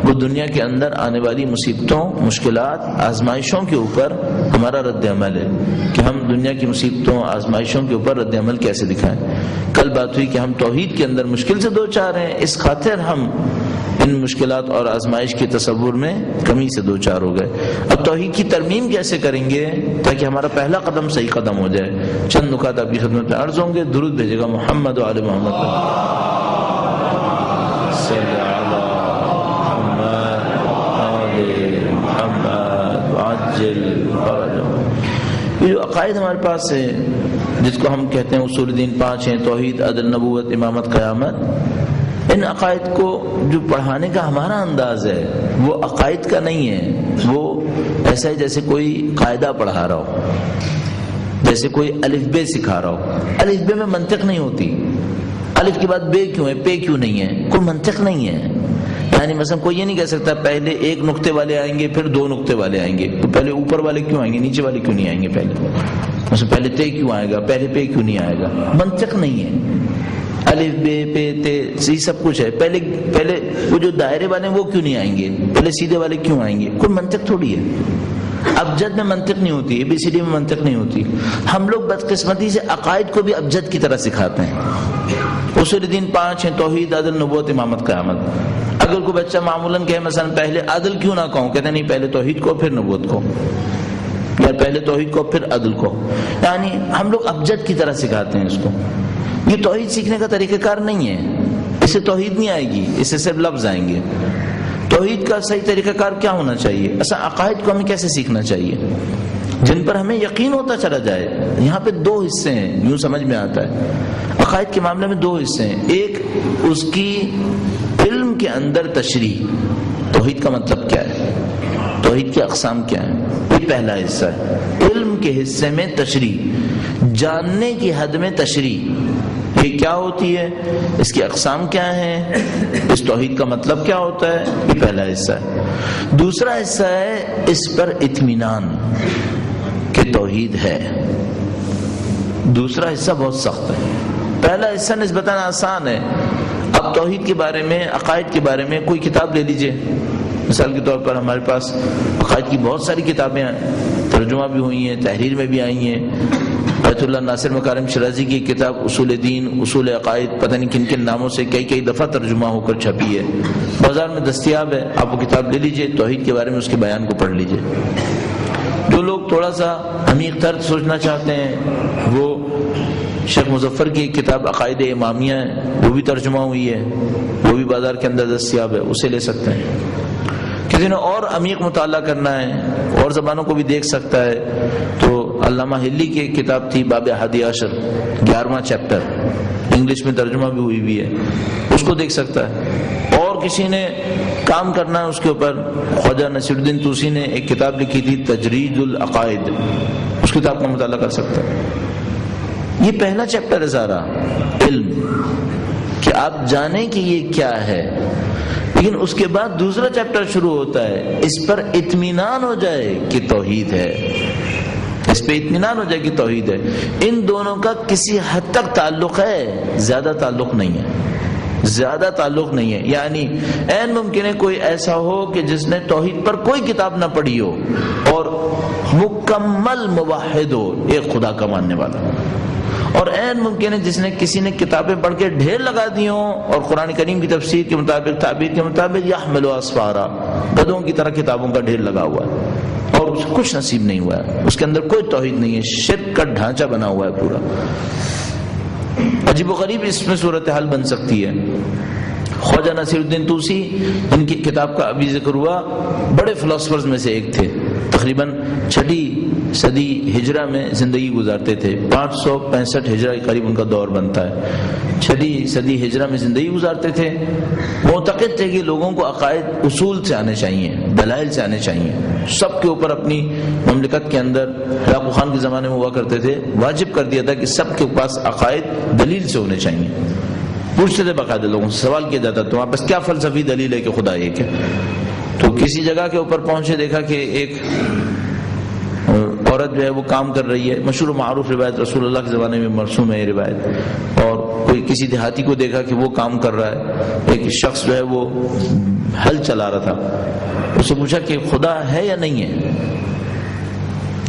وہ دنیا کے اندر آنے والی مصیبتوں, مشکلات, آزمائشوں کے اوپر ہمارا رد عمل ہے کہ ہم دنیا کی مصیبتوں, آزمائشوں کے اوپر رد عمل کیسے دکھائیں. کل بات ہوئی کہ ہم توحید کے اندر مشکل سے دو چار ہیں, اس خاطر ہم ان مشکلات اور آزمائش کے تصور میں کمی سے دو چار ہو گئے. اب توحید کی ترمیم کیسے کریں گے تاکہ ہمارا پہلا قدم صحیح قدم ہو جائے؟ چند نکات آپ کی خدمت میں عرض ہوں گے. درود بھیجے گا محمد و آل محمد. یہ جو عقائد ہمارے پاس ہے جس کو ہم کہتے ہیں اصول دین 5 ہیں, توحید, عدل, نبوت, امامت, قیامت, ان عقائد کو جو پڑھانے کا ہمارا انداز ہے وہ عقائد کا نہیں ہے. وہ ایسا ہے جیسے کوئی قاعدہ پڑھا رہا ہو, جیسے کوئی الف بے سکھا رہا ہو. الف بے میں منطق نہیں ہوتی. الف کے بعد بے کیوں ہے, پے کیوں نہیں ہے, کوئی منطق نہیں ہے. یعنی مثلا کوئی یہ نہیں کہہ سکتا پہلے 1 نقطے والے آئیں گے پھر 2 نقطے والے آئیں گے, تو پہلے اوپر والے کیوں آئیں گے, نیچے والے کیوں نہیں آئیں گے, پہلے تے کیوں آئے گا, پہلے پے کیوں نہیں آئے گا. منطق نہیں ہے. الف بے پے تے یہ سب کچھ ہے. پہلے وہ جو دائرے والے ہیں وہ کیوں نہیں آئیں گے, پہلے سیدھے والے کیوں آئیں گے, کوئی منطق تھوڑی ہے. ابجد میں منطق نہیں ہوتی, اے بی سی ڈی میں منطق نہیں ہوتی. ہم لوگ بدقسمتی سے عقائد کو بھی ابجد کی طرح سکھاتے ہیں. اصول دین 5 ہیں, توحید, عدل, نبوت, امامت, قیامت. اگر کوئی بچہ معمولاً کہے مثلا پہلے عدل کیوں نہ کہوں, کہتے نہیں پہلے توحید کو پھر نبوت کو, یا پہلے توحید کو پھر عدل کو. یعنی ہم لوگ ابجد کی طرح سکھاتے ہیں اس کو. یہ توحید سیکھنے کا طریقہ کار نہیں ہے. اس سے توحید نہیں آئے گی, اس سے صرف لفظ آئیں گے. توحید کا صحیح طریقہ کار کیا ہونا چاہیے؟ ایسا عقائد کو ہمیں کیسے سیکھنا چاہیے جن پر ہمیں یقین ہوتا چلا جائے. یہاں پہ 2 حصے ہیں, یوں سمجھ میں آتا ہے. عقائد کے معاملے میں 2 حصے ہیں. ایک اس کی علم کے اندر تشریح, توحید کا مطلب کیا ہے, توحید کی اقسام کیا ہیں, یہ پہلا حصہ ہے. علم کے حصے میں تشریح, جاننے کی حد میں تشریح, یہ کیا ہوتی ہے, اس کی اقسام کیا ہیں, اس توحید کا مطلب کیا ہوتا ہے, یہ پہلا حصہ ہے. دوسرا حصہ ہے اس پر اطمینان کہ توحید ہے. دوسرا حصہ بہت سخت ہے. پہلا حصہ نسبتاً آسان ہے. اب توحید کے بارے میں, عقائد کے بارے میں کوئی کتاب لے لیجئے, مثال کے طور پر ہمارے پاس عقائد کی بہت ساری کتابیں ترجمہ بھی ہوئی ہیں، تحریر میں بھی آئی ہیں. بیت اللہ ناصر مکارم شرازی کی کتاب اصول دین، اصول عقائد، پتہ نہیں کن کن ناموں سے کئی دفعہ ترجمہ ہو کر چھپی ہے، بازار میں دستیاب ہے. آپ وہ کتاب لے لیجئے، توحید کے بارے میں اس کے بیان کو پڑھ لیجئے. جو لوگ تھوڑا سا عمیق تر سوچنا چاہتے ہیں وہ شیخ مظفر کی ایک کتاب عقائد امامیہ ہے، وہ بھی ترجمہ ہوئی ہے، وہ بھی بازار کے اندر دستیاب ہے، اسے لے سکتے ہیں. کسی نے اور عمیق مطالعہ کرنا ہے اور زبانوں کو بھی دیکھ سکتا ہے تو علامہ ہلی کی ایک کتاب تھی باب ہادی عشر، 11واں چیپٹر، انگلش میں ترجمہ بھی ہوئی ہے، اس کو دیکھ سکتا ہے. اور کسی نے کام کرنا ہے اس کے اوپر، خواجہ نصیر الدین طوسی نے ایک کتاب لکھی تھی تجرید العقائد، اس کتاب کا مطالعہ کر سکتا ہے. یہ پہلا چیپٹر ہے سارا علم، کہ آپ جانیں کہ یہ کیا ہے. لیکن اس کے بعد دوسرا چیپٹر شروع ہوتا ہے، اس پر اطمینان ہو جائے کہ توحید ہے، اس پہ اطمینان ہو جائے کہ توحید ہے. ان دونوں کا کسی حد تک تعلق ہے، زیادہ تعلق نہیں ہے، زیادہ تعلق نہیں ہے. یعنی عین ممکن ہے کوئی ایسا ہو کہ جس نے توحید پر کوئی کتاب نہ پڑھی ہو اور مکمل موحد ہو، ایک خدا کا ماننے والا، اور عین ممکن ہے جس نے کسی نے کتابیں پڑھ کے ڈھیر لگا دی ہوں اور قرآن کریم کی تفسیر کے مطابق، تعبیر کے مطابق یحمل اسفارا، گدھوں کی طرح کتابوں کا ڈھیر لگا ہوا ہے اور اسے کچھ نصیب نہیں ہوا ہے، اس کے اندر کوئی توحید نہیں ہے، شرک کا ڈھانچہ بنا ہوا ہے پورا. عجیب و غریب اس میں صورتحال بن سکتی ہے. خواجہ نصیر الدین طوسی، ان کی کتاب کا ابھی ذکر ہوا، بڑے فلاسفرز میں سے ایک تھے، تقریباً 6 صدی ہجرہ میں زندگی گزارتے تھے، 565 ہجرہ کے قریب ان کا دور بنتا ہے. 6 صدی ہجرہ میں زندگی گزارتے تھے. معتقد تھے کہ لوگوں کو عقائد اصول سے آنے چاہیے، دلائل سے آنے چاہیے. سب کے اوپر اپنی مملکت کے اندر، ہلاکو خان کے زمانے میں ہوا کرتے تھے، واجب کر دیا تھا کہ سب کے پاس عقائد دلیل سے ہونے چاہیے. پوچھتے تھے باقاعدہ، لوگوں سے سوال کیا جاتا تمہارے پاس کیا فلسفی دلیل ہے کہ خدا ایک ہے؟ تو کسی جگہ کے اوپر پہنچے، دیکھا کہ ایک عورت جو ہے وہ کام کر رہی ہے، مشہور و معروف روایت، رسول اللہ کے زمانے میں مرسوم ہے یہ روایت. اور کوئی کسی دیہاتی کو دیکھا کہ وہ کام کر رہا ہے، ایک شخص جو ہے وہ ہل چلا رہا تھا، اس سے پوچھا کہ خدا ہے یا نہیں ہے،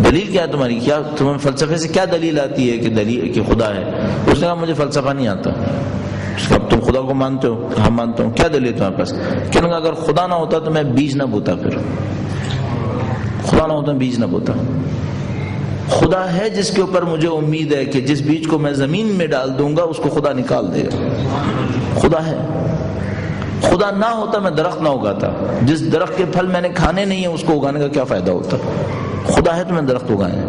دلیل کیا ہے تمہاری، کیا تمہیں فلسفے سے کیا دلیل آتی ہے کہ دلیل کہ خدا ہے؟ اس نے کہا مجھے فلسفہ نہیں آتا. اب تم خدا کو مانتے ہو؟ ہاں مانتا ہوں. کیا دلیل تمہارے پاس؟ کہنے لگا اگر خدا نہ ہوتا تو میں بیج نہ بوتا، پھر خدا نہ ہوتا بیج نہ بوتا. خدا ہے جس کے اوپر مجھے امید ہے کہ جس بیج کو میں زمین میں ڈال دوں گا اس کو خدا نکال دے گا. خدا ہے. خدا نہ ہوتا میں درخت نہ اگاتا، جس درخت کے پھل میں نے کھانے نہیں ہیں اس کو اگانے کا کیا فائدہ ہوتا؟ خدا ہے تو میں درخت اگائے.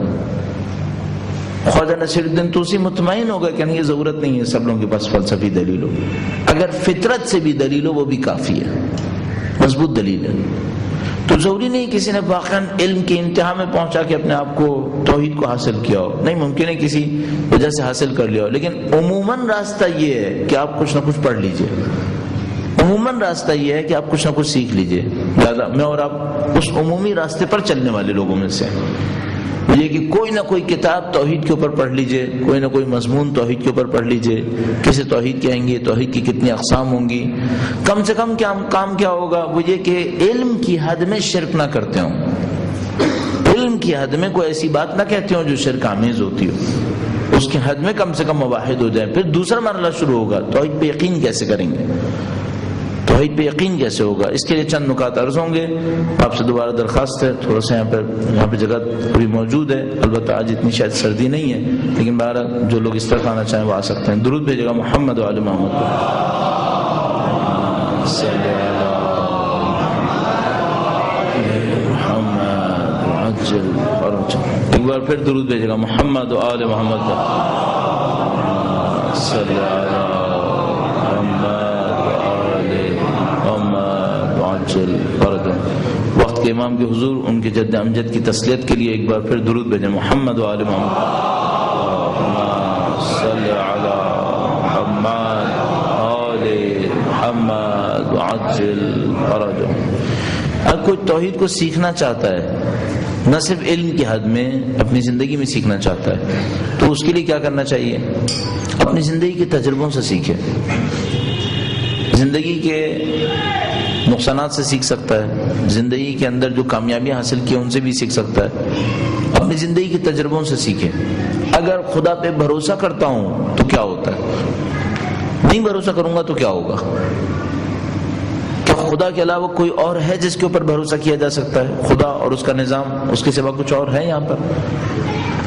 خواجہ نصیر الدین طوسی مطمئن ہو گئے کہ یہ ضرورت نہیں ہے سب لوگوں کے پاس فلسفی دلیل ہو، اگر فطرت سے بھی دلیل ہو وہ بھی کافی ہے، مضبوط دلیل ہے. تو ضروری نہیں کسی نے واقعا علم کی انتہا میں پہنچا کے اپنے آپ کو توحید کو حاصل کیا ہو، نہیں، ممکن ہے کسی وجہ سے حاصل کر لیا ہو، لیکن عموماً راستہ یہ ہے کہ آپ کچھ نہ کچھ پڑھ لیجئے. عموماً راستہ یہ ہے کہ آپ کچھ نہ کچھ سیکھ لیجئے. زیادہ میں اور آپ اس عمومی راستے پر چلنے والے لوگوں میں سے یہ کہ کوئی نہ کوئی کتاب توحید کے اوپر پڑھ لیجئے، کوئی نہ کوئی مضمون توحید کے اوپر پڑھ لیجئے. کسے توحید کہیں گے، توحید کی کتنی اقسام ہوں گی، کم سے کم کام کیا ہوگا وہ یہ کہ علم کی حد میں شرک نہ کرتے ہوں، علم کی حد میں کوئی ایسی بات نہ کہتے ہوں جو شرک آمیز ہوتی ہو، اس کی حد میں کم سے کم مواحد ہو جائیں. پھر دوسرا مرحلہ شروع ہوگا، توحید پہ یقین کیسے کریں گے، توحید پہ یقین کیسے ہوگا. اس کے لیے چند نکات عرض ہوں گے. آپ سے دوبارہ درخواست ہے، تھوڑا سا یہاں پہ جگہ پوری موجود ہے، البتہ آج اتنی شاید سردی نہیں ہے، لیکن بہرحال جو لوگ اس طرح آنا چاہیں وہ آ سکتے ہیں. درود بھیجے گا محمد و آل محمد. ایک بار پھر درود بھیجے گا محمد و آل محمد. وقت کے امام کے حضور ان کے جد امجد کی تسلیت کے لیے ایک بار پھر درود بھیجیں محمد و آل محمد. صلی علی محمد آل محمد وعجل فرجهم. اگر کوئی توحید کو سیکھنا چاہتا ہے، نہ صرف علم کی حد میں، اپنی زندگی میں سیکھنا چاہتا ہے، تو اس کے لیے کیا کرنا چاہیے؟ اپنی زندگی کے تجربوں سے سیکھے. زندگی کے نقصانات سے سیکھ سکتا ہے، زندگی کے اندر جو کامیابیاں حاصل کی ان سے بھی سیکھ سکتا ہے، اپنی زندگی کے تجربوں سے سیکھے۔ اگر خدا پہ بھروسہ کرتا ہوں تو کیا ہوتا ہے، نہیں بھروسہ کروں گا تو کیا ہوگا؟ کیا خدا کے علاوہ کوئی اور ہے جس کے اوپر بھروسہ کیا جا سکتا ہے؟ خدا اور اس کا نظام، اس کے سوا کچھ اور ہے یہاں پر؟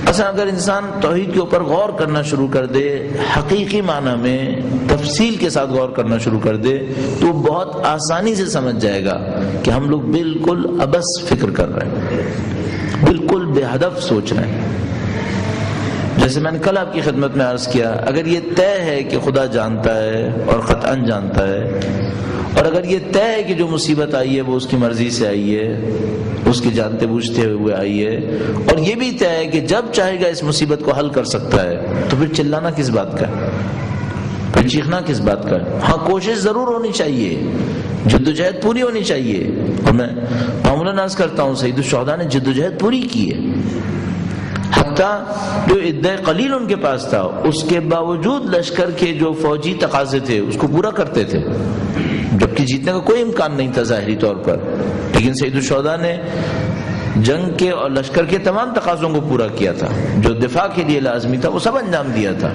اصلا اگر انسان توحید کے اوپر غور کرنا شروع کر دے، حقیقی معنی میں تفصیل کے ساتھ غور کرنا شروع کر دے، تو بہت آسانی سے سمجھ جائے گا کہ ہم لوگ بالکل عبث فکر کر رہے ہیں، بالکل بے ہدف سوچ رہے ہیں۔ جیسے میں نے کل آپ کی خدمت میں عرض کیا، اگر یہ طے ہے کہ خدا جانتا ہے اور قطعاً جانتا ہے، اور اگر یہ طے ہے کہ جو مصیبت آئی ہے وہ اس کی مرضی سے آئی ہے، اس کے جانتے بوجھتے ہوئے آئی ہے، اور یہ بھی طے ہے کہ جب چاہے گا اس مصیبت کو حل کر سکتا ہے، تو پھر چلانا کس بات کا ہے، پھر چیخنا کس بات کا ہے؟ ہاں کوشش ضرور ہونی چاہیے، جدوجہد پوری ہونی چاہیے، اور میں معمولاً عرض کرتا ہوں سید الشہداء نے جدوجہد پوری کی ہے، حتیٰ جو عدہ قلیل ان کے پاس تھا اس کے باوجود لشکر کے جو فوجی تقاضے تھے اس کو پورا کرتے تھے، جبکہ جیتنے کا کوئی امکان نہیں تھا ظاہری طور پر، لیکن سید الشہداء نے جنگ کے اور لشکر کے تمام تقاضوں کو پورا کیا تھا، جو دفاع کے لیے لازمی تھا وہ سب انجام دیا تھا،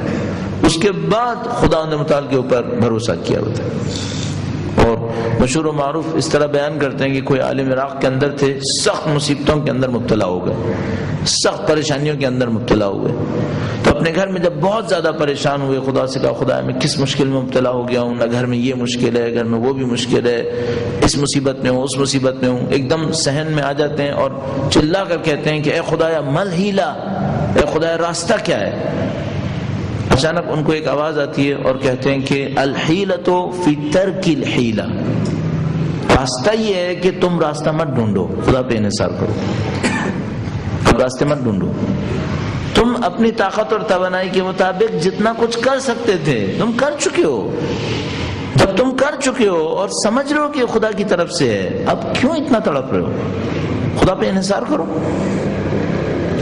اس کے بعد خدا متعال کے اوپر بھروسہ کیا ہوا تھا۔ اور مشہور و معروف اس طرح بیان کرتے ہیں کہ کوئی عالم عراق کے اندر تھے، سخت مصیبتوں کے اندر مبتلا ہو گئے، سخت پریشانیوں کے اندر مبتلا ہوئے، تو اپنے گھر میں جب بہت زیادہ پریشان ہوئے خدا سے کہا خدا میں کس مشکل میں مبتلا ہو گیا ہوں، نہ گھر میں یہ مشکل ہے، گھر میں وہ بھی مشکل ہے، اس مصیبت میں ہوں اس مصیبت میں ہوں، ایک دم صحن میں آ جاتے ہیں اور چلا کر کہتے ہیں کہ اے خدایا مل ہیلا، اے خدایا راستہ کیا ہے؟ اچانک ان کو ایک آواز آتی ہے اور کہتے ہیں کہ الحیلۃ فی ترک الحیلہ، راستہ یہ ہے کہ تم راستہ مت ڈھونڈو، خدا پہ انحصار کرو، اب راستے مت ڈھونڈو، تم اپنی طاقت اور توانائی کے مطابق جتنا کچھ کر سکتے تھے تم کر چکے ہو، جب تم کر چکے ہو اور سمجھ رہے ہو کہ خدا کی طرف سے ہے، اب کیوں اتنا تڑپ رہے ہو؟ خدا پہ انحصار کرو۔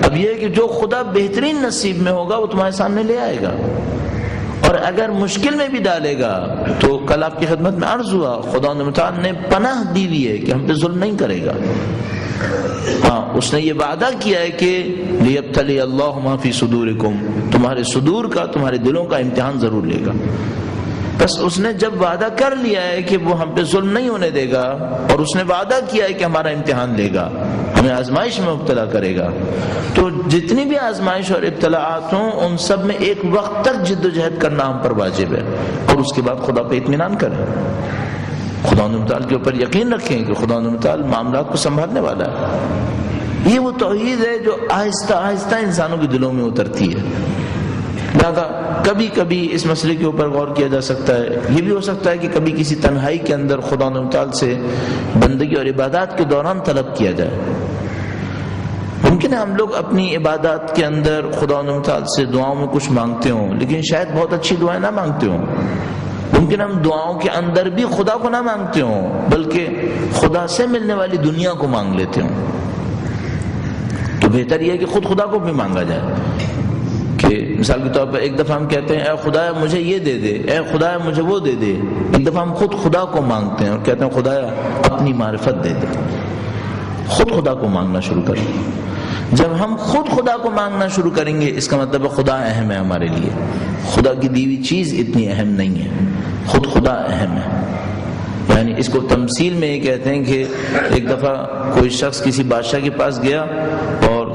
اب یہ ہے کہ جو خدا بہترین نصیب میں ہوگا وہ تمہارے سامنے لے آئے گا، اور اگر مشکل میں بھی ڈالے گا تو کل آپ کی خدمت میں عرض ہوا خدا متعال نے پناہ دی ہوئی ہے کہ ہم پہ ظلم نہیں کرے گا، ہاں اس نے یہ وعدہ کیا ہے کہ لیبتلی اللہ ما فی صدورکم، تمہارے صدور کا، تمہارے دلوں کا امتحان ضرور لے گا۔ بس اس نے جب وعدہ کر لیا ہے کہ وہ ہم پہ ظلم نہیں ہونے دے گا، اور اس نے وعدہ کیا ہے کہ ہمارا امتحان لے گا، ہمیں آزمائش میں مبتلا کرے گا، تو جتنی بھی آزمائش اور ابتلاعات ہوں ان سب میں ایک وقت تک جد و جہد کرنا ہم پر واجب ہے، اور اس کے بعد خدا پہ اطمینان کریں، خدا متعال کے اوپر یقین رکھیں کہ خدا متعال معاملات کو سنبھالنے والا ہے۔ یہ وہ توحید ہے جو آہستہ آہستہ انسانوں کے دلوں میں اترتی ہے۔ لہذا کبھی کبھی اس مسئلے کے اوپر غور کیا جا سکتا ہے، یہ بھی ہو سکتا ہے کہ کبھی کسی تنہائی کے اندر خدا متعال سے بندگی اور عبادات کے دوران طلب کیا جائے۔ ممکن ہے ہم لوگ اپنی عبادات کے اندر خدا متعال سے دعاؤں میں کچھ مانگتے ہوں لیکن شاید بہت اچھی دعائیں نہ مانگتے ہوں، ممکن ہم دعاؤں کے اندر بھی خدا کو نہ مانگتے ہوں بلکہ خدا سے ملنے والی دنیا کو مانگ لیتے ہوں، تو بہتر یہ ہے کہ خود خدا کو بھی مانگا جائے، کہ مثال کے طور پر ایک دفعہ ہم کہتے ہیں اے خدایا مجھے یہ دے دے، اے خدایا مجھے وہ دے دے، ایک دفعہ ہم خود خدا کو مانگتے ہیں اور کہتے ہیں خدایا اپنی معرفت دے دے، خود خدا کو مانگنا شروع کریں۔ جب ہم خود خدا کو مانگنا شروع کریں گے اس کا مطلب ہے خدا اہم ہے ہمارے لیے، خدا کی دی ہوئی چیز اتنی اہم نہیں ہے، خود خدا اہم ہے۔ یعنی اس کو تمثیل میں یہ کہتے ہیں کہ ایک دفعہ کوئی شخص کسی بادشاہ کے پاس گیا اور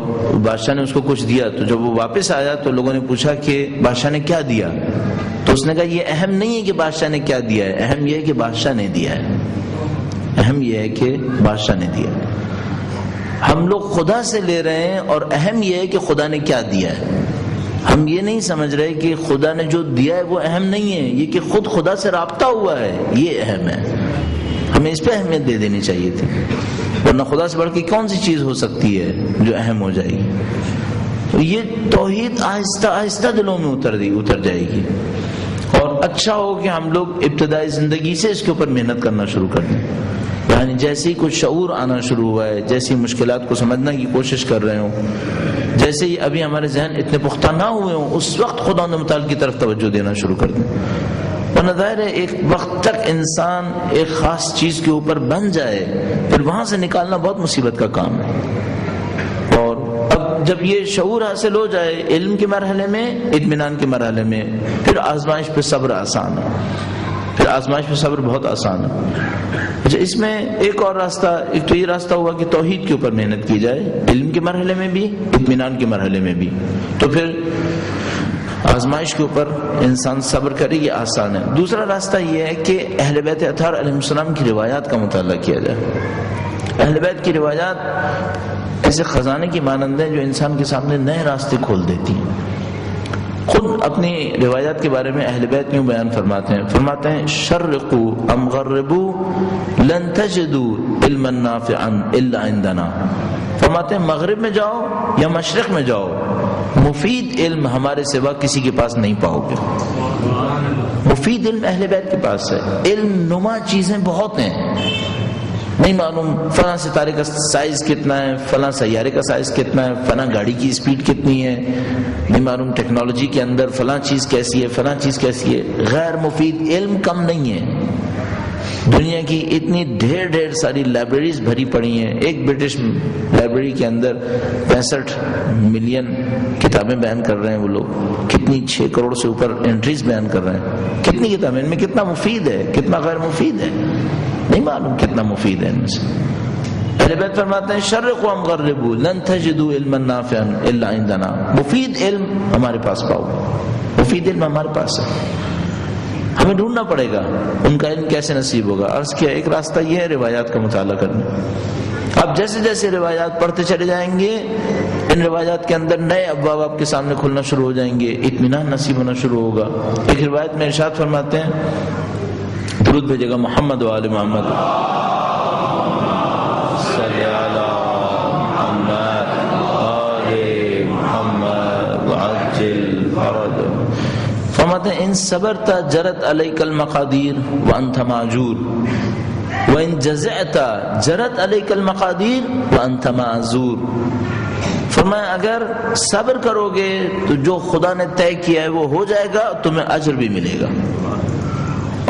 بادشاہ نے اس کو کچھ دیا، تو جب وہ واپس آیا تو لوگوں نے پوچھا کہ بادشاہ نے کیا دیا، تو اس نے کہا یہ اہم نہیں ہے کہ بادشاہ نے کیا دیا ہے، اہم یہ ہے کہ بادشاہ نے دیا ہے، اہم یہ ہے کہ بادشاہ نے دیا ہے۔ ہم لوگ خدا سے لے رہے ہیں اور اہم یہ ہے کہ خدا نے کیا دیا ہے، ہم یہ نہیں سمجھ رہے کہ خدا نے جو دیا ہے وہ اہم نہیں ہے، یہ کہ خود خدا سے رابطہ ہوا ہے یہ اہم ہے، ہمیں اس پہ اہمیت دے دینی چاہیے تھی، ورنہ خدا سے بڑھ کے کون سی چیز ہو سکتی ہے جو اہم ہو جائے گی۔ تو یہ توحید آہستہ آہستہ دلوں میں اتر جائے گی، اور اچھا ہو کہ ہم لوگ ابتدائی زندگی سے اس کے اوپر محنت کرنا شروع کر دیں، یعنی جیسے ہی کچھ شعور آنا شروع ہوا ہے، جیسے ہی مشکلات کو سمجھنے کی کوشش کر رہے ہوں، جیسے ہی ابھی ہمارے ذہن اتنے پختہ نہ ہوئے ہوں، اس وقت خدا متعال کی طرف توجہ دینا شروع کر دیں، ورنہ ظاہر ہے ایک وقت تک انسان ایک خاص چیز کے اوپر بن جائے پھر وہاں سے نکالنا بہت مصیبت کا کام ہے۔ اور اب جب یہ شعور حاصل ہو جائے علم کے مرحلے میں، اطمینان کے مرحلے میں، پھر آزمائش پہ صبر آسان ہے، پھر آزمائش پہ صبر بہت آسان ہے۔ اچھا، اس میں ایک اور راستہ، ایک تو یہ راستہ ہوا کہ توحید کے اوپر محنت کی جائے، علم کے مرحلے میں بھی، اطمینان کے مرحلے میں بھی، تو پھر آزمائش کے اوپر انسان صبر کرے، یہ آسان ہے۔ دوسرا راستہ یہ ہے کہ اہل بیت اطہار علیہ السلام کی روایات کا مطالعہ کیا جائے۔ اہل بیت کی روایات ایسے خزانے کی مانند ہیں جو انسان کے سامنے نئے راستے کھول دیتی ہیں۔ خود اپنی روایات کے بارے میں اہل بیت یوں بیان فرماتے ہیں شرقوا ام غربوا لن تجدوا علما نافعا الا عندنا۔ فرماتے ہیں مغرب میں جاؤ یا مشرق میں جاؤ، مفید علم ہمارے سوا کسی کے پاس نہیں پاؤ گے۔ مفید علم اہل بیت کے پاس ہے۔ علم نما چیزیں بہت ہیں، نہیں معلوم فلاں ستارے کا سائز کتنا ہے، فلاں سیارے کا سائز کتنا ہے، فلاں گاڑی کی سپیڈ کتنی ہے، نہیں معلوم ٹیکنالوجی کے اندر فلاں چیز کیسی ہے، فلاں چیز کیسی ہے۔ غیر مفید علم کم نہیں ہے۔ دنیا کی اتنی ڈھیر ساری لائبریریز بھری پڑی ہیں۔ ایک برٹش لائبریری کے اندر 65 ملین کتابیں بیان کر رہے ہیں وہ لوگ، کتنی 6 کروڑ سے اوپر انٹریز بیان کر رہے ہیں۔ کتنی کتابیں، ان میں کتنا مفید ہے، کتنا غیر مفید ہے، نہیں معلوم کتنا مفید ہے ان میں سے۔ اہل بیت فرماتے ہیں شرقوا ام غربوا لن تجدوا علما نافعا الا عندنا۔ مفید علم ہمارے پاس پاؤ، مفید علم ہمارے پاس ہے، ہمیں ڈھونڈنا پڑے گا ان کا علم کیسے نصیب ہوگا۔ عرض کیا ایک راستہ یہ ہے روایات کا مطالعہ کرنا۔ اب جیسے جیسے روایات پڑھتے چلے جائیں گے، ان روایات کے اندر نئے ابواب آپ کے سامنے کھلنا شروع ہو جائیں گے، اطمینان نصیب ہونا شروع ہوگا۔ ایک روایت میں ارشاد فرماتے ہیں، درود بھیجے گا محمد و آل محمد صلی علی محمد آل محمد وعجل فرج۔ فرماتے ہیں ان صبرت جرت علیک المقادیر وانت معجور وان جزعت جرت علیک المقادیر وانت معذور۔ فرمایا اگر صبر کرو گے تو جو خدا نے طے کیا ہے وہ ہو جائے گا، تمہیں اجر بھی ملے گا،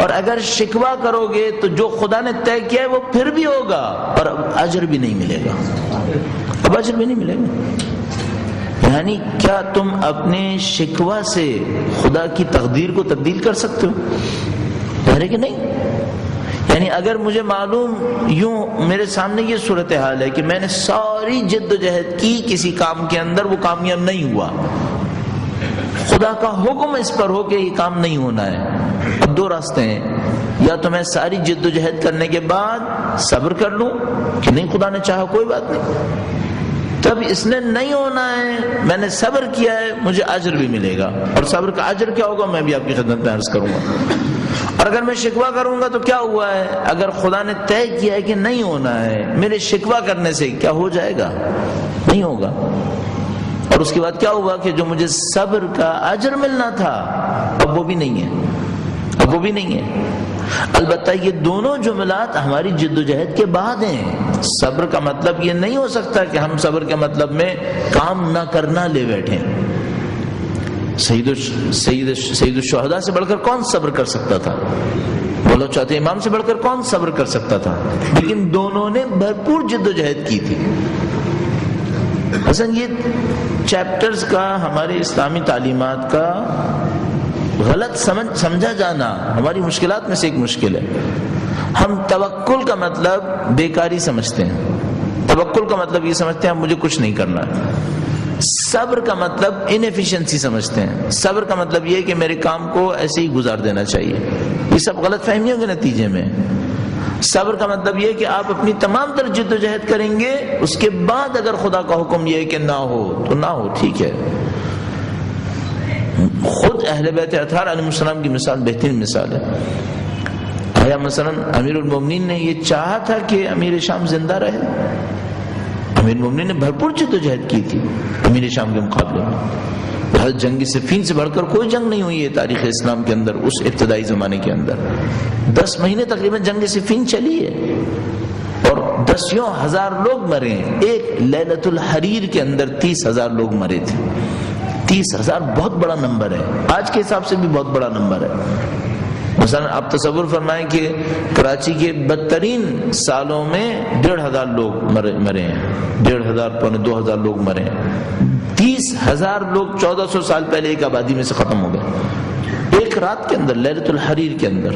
اور اگر شکوہ کرو گے تو جو خدا نے طے کیا ہے وہ پھر بھی ہوگا اور اجر بھی نہیں ملے گا، اب اجر بھی نہیں ملے گا۔ یعنی کیا تم اپنے شکوہ سے خدا کی تقدیر کو تبدیل کر سکتے ہو؟ ظاہر کہ نہیں۔ یعنی اگر مجھے معلوم یوں میرے سامنے یہ صورتحال ہے کہ میں نے ساری جد و جہد کی، کسی کام کے اندر وہ کامیاب نہیں ہوا، خدا کا حکم اس پر ہو کہ یہ کام نہیں ہونا ہے، اب دو راستے ہیں، یا تو میں ساری جد و جہد کرنے کے بعد صبر کر لوں کہ نہیں خدا نے چاہا کوئی بات نہیں، تب اس نے نہیں ہونا ہے، میں نے صبر کیا ہے، مجھے اجر بھی ملے گا، اور صبر کا اجر کیا ہوگا میں بھی آپ کی خدمت میں عرض کروں گا۔ اور اگر میں شکوہ کروں گا تو کیا ہوا ہے، اگر خدا نے طے کیا ہے کہ نہیں ہونا ہے، میرے شکوہ کرنے سے کیا ہو جائے گا؟ نہیں ہوگا۔ اور اس کے بعد کیا ہوا کہ جو مجھے صبر کا اجر ملنا تھا اب وہ بھی نہیں ہے، اب وہ بھی نہیں ہے۔ البتہ یہ دونوں جملات ہماری جد و جہد کے بعد ہیں۔ صبر کا مطلب یہ نہیں ہو سکتا کہ ہم صبر کے مطلب میں کام نہ کرنا لے بیٹھیں۔ سید الشہداء سے بڑھ کر کون صبر کر سکتا تھا؟ بولو چاہتے امام سے بڑھ کر کون صبر کر سکتا تھا؟ لیکن دونوں نے بھرپور جد و جہد کی تھی۔ حسن یہ چیپٹرز کا ہمارے اسلامی تعلیمات کا غلط سمجھا جانا ہماری مشکلات میں سے ایک مشکل ہے۔ ہم توکل کا مطلب بیکاری سمجھتے ہیں، توکل کا مطلب یہ سمجھتے ہیں اب مجھے کچھ نہیں کرنا ہے۔ صبر کا مطلب انیفیشنسی سمجھتے ہیں، صبر کا مطلب یہ کہ میرے کام کو ایسے ہی گزار دینا چاہیے۔ یہ سب غلط فہمیوں کے نتیجے میں۔ صبر کا مطلب یہ کہ آپ اپنی تمام تر جد و جہد کریں گے، اس کے بعد اگر خدا کا حکم یہ ہے کہ نہ ہو تو نہ ہو، ٹھیک ہے۔ خود اہل بیت اطہار علیہ السلام کی مثال بہترین مثال ہے۔ آیا مثلا امیر المومنین نے یہ چاہا تھا کہ امیر شام زندہ رہے؟ امیر المومنین نے بھرپور جد و جہد کی تھی امیر شام کے مقابلے میں۔ ہر جنگ صفین سے بڑھ کر کوئی جنگ نہیں ہوئی ہے تاریخ اسلام کے اندر، اس ابتدائی زمانے کے اندر 10 مہینے تقریباً جنگ صفین چلی ہے اور 10,000 لوگ مرے ہیں۔ ایک لیلۃ الحریر کے اندر 30,000 لوگ مرے تھے۔ 30,000 بہت بڑا نمبر ہے، آج کے حساب سے بھی بہت بڑا نمبر ہے۔ مثلا آپ تصور فرمائیں کہ کراچی کے بدترین سالوں میں 1,500 لوگ مرے ہیں، 1,500 پونے 2,000 لوگ مرے ہیں، 30,000 لوگ 1400 سال پہلے ایک آبادی میں سے ختم ہو گئے ایک رات کے اندر، لیلۃ الحریر کے اندر۔